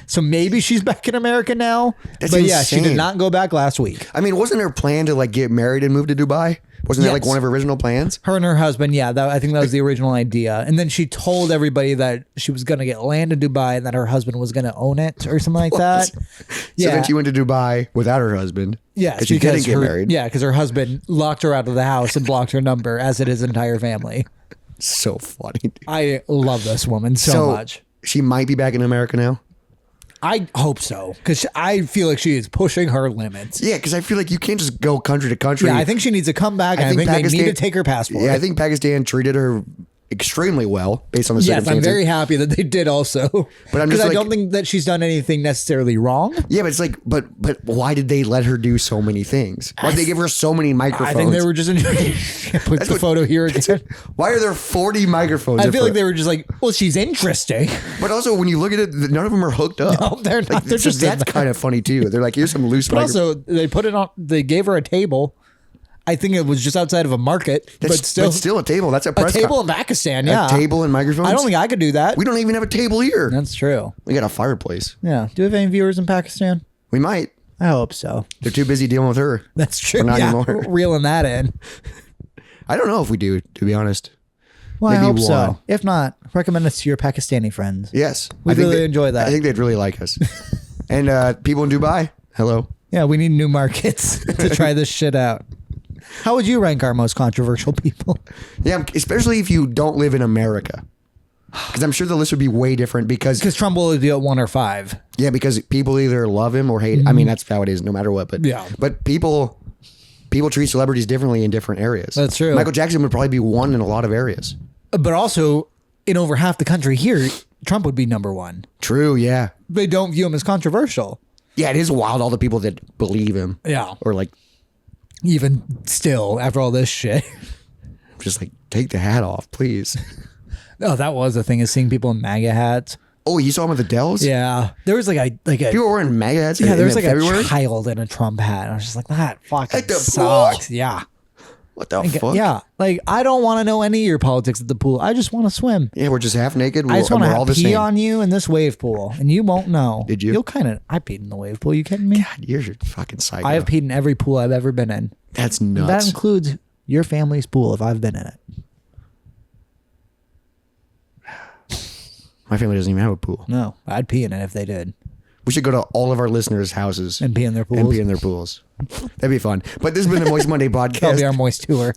so maybe she's back in America now. That's but insane. Yeah, she did not go back last week. I mean, wasn't her plan to like get married and move to Dubai? Wasn't that like one of her original plans? Her and her husband, yeah. I think that was the original idea. And then she told everybody that she was going to get land in Dubai and that her husband was going to own it or something like that. So then she went to Dubai without her husband. Yeah, because she couldn't get married. Yeah, because her husband locked her out of the house and blocked her number, as did his entire family. So funny. Dude. I love this woman so much. She might be back in America now. I hope so, because I feel like she is pushing her limits. Yeah, because I feel like you can't just go country to country. Yeah, I think she needs to come back. I think they need to take her passport. Yeah, I think Pakistan treated her extremely well based on the circumstances. Yes, I'm very happy that they did also. But I'm just I don't think that she's done anything necessarily wrong. Yeah, but it's like, but why did they let her do so many things? Why did they give her so many microphones? I think they were just put the photo here again. Why are there 40 microphones? I feel like they were just like, well, she's interesting. But also, when you look at it, none of them are hooked up. No, they're not. Like, they're just that's kind of funny too. They're like, here's some loose. But also, they put it on. They gave her a table. I think it was just outside of a market, but still a table. That's a table in Pakistan. Yeah, a table and microphones. I don't think I could do that. We don't even have a table here. That's true. We got a fireplace. Yeah. Do we have any viewers in Pakistan? We might. I hope so. They're too busy dealing with her. That's true. Or not anymore. Reeling that in. I don't know if we do, to be honest. Well, maybe I hope so. If not, recommend us to your Pakistani friends. Yes. We really enjoy that. I think they'd really like us. And people in Dubai, hello. Yeah, we need new markets to try this shit out. How would you rank our most controversial people? Yeah, especially if you don't live in America. Because I'm sure the list would be way different because Trump will be at 1 or 5. Yeah, because people either love him or hate him. I mean, that's how it is no matter what. But yeah. But people treat celebrities differently in different areas. That's true. Michael Jackson would probably be 1 in a lot of areas. But also, in over half the country here, Trump would be number 1. True, yeah. They don't view him as controversial. Yeah, it is wild, all the people that believe him. Yeah. Or like... Even still, after all this shit. Just like, take the hat off, please. Oh, that was the thing, is seeing people in MAGA hats. Oh, you saw him at the Dells? Yeah. There was like a people were wearing MAGA hats. Yeah, there was like February? a child in a Trump hat. And I was just like, that fucking at the sucks. Pool? Yeah. What the fuck? Yeah. Like, I don't want to know any of your politics at the pool. I just want to swim. Yeah, we're just half naked. I just want to pee on you in this wave pool, and you won't know. Did you? You'll kind of. I peed in the wave pool. You kidding me? God, you're fucking psycho. I have peed in every pool I've ever been in. That's nuts. That includes your family's pool if I've been in it. My family doesn't even have a pool. No, I'd pee in it if they did. We should go to all of our listeners' houses and pee in their pools. That'd be fun. But this has been the Moist Monday podcast. That'll be our Moist tour.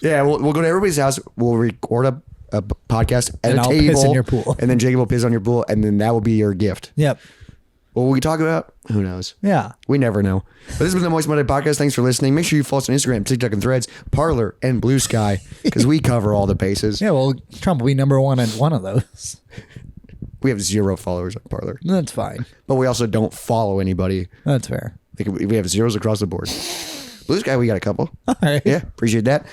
Yeah, we'll go to everybody's house. We'll record a podcast at and a I'll table. Piss in your pool. And then Jacob will piss on your pool, and then that will be your gift. Yep. What will we talk about? Who knows? Yeah. We never know. But this has been the Moist Monday podcast. Thanks for listening. Make sure you follow us on Instagram, TikTok, and Threads, Parler, and Blue Sky, because we cover all the bases. Yeah, well, Trump will be number 1 in one of those. We have 0 followers on Parler. That's fine. But we also don't follow anybody. That's fair. We have 0s across the board. Blue Sky, we got a couple. All right. Yeah, appreciate that.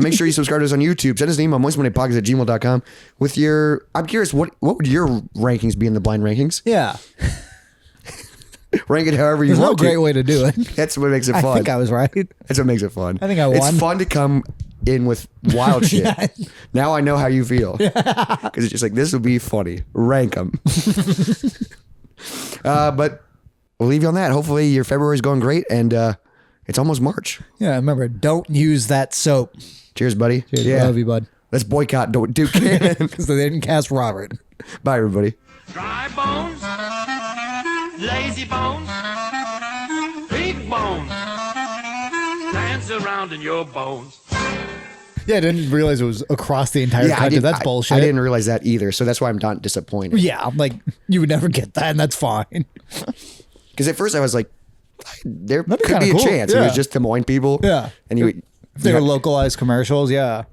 Make sure you subscribe to us on YouTube. Send us an email, moistmondaypodcast@gmail.com with your... I'm curious, what would your rankings be in the blind rankings? Yeah. Rank it however you There's want no great way to do it. That's what makes it fun. I think I was right. That's what makes it fun. I think I won. It's fun to come in with wild shit. Yeah. Now I know how you feel. Because it's just like, this will be funny. Rank them. But we'll leave you on that. Hopefully your February's going great, and it's almost March. Yeah, remember, don't use that soap. Cheers, buddy. Cheers. Yeah. Love you, bud. Let's boycott Duke Cannon. Because they didn't cast Robert. Bye, everybody. Dry bones, lazy bones, big bones, dancer. around in your bones. Yeah, I didn't realize it was across the entire country. That's bullshit. I didn't realize that either. So that's why I'm not disappointed. Yeah, I'm like, you would never get that, and that's fine. Because at first I was like, there That'd be could be kinda a cool. chance. It Yeah. was just Des Moines people. Yeah. And If they were localized commercials, yeah.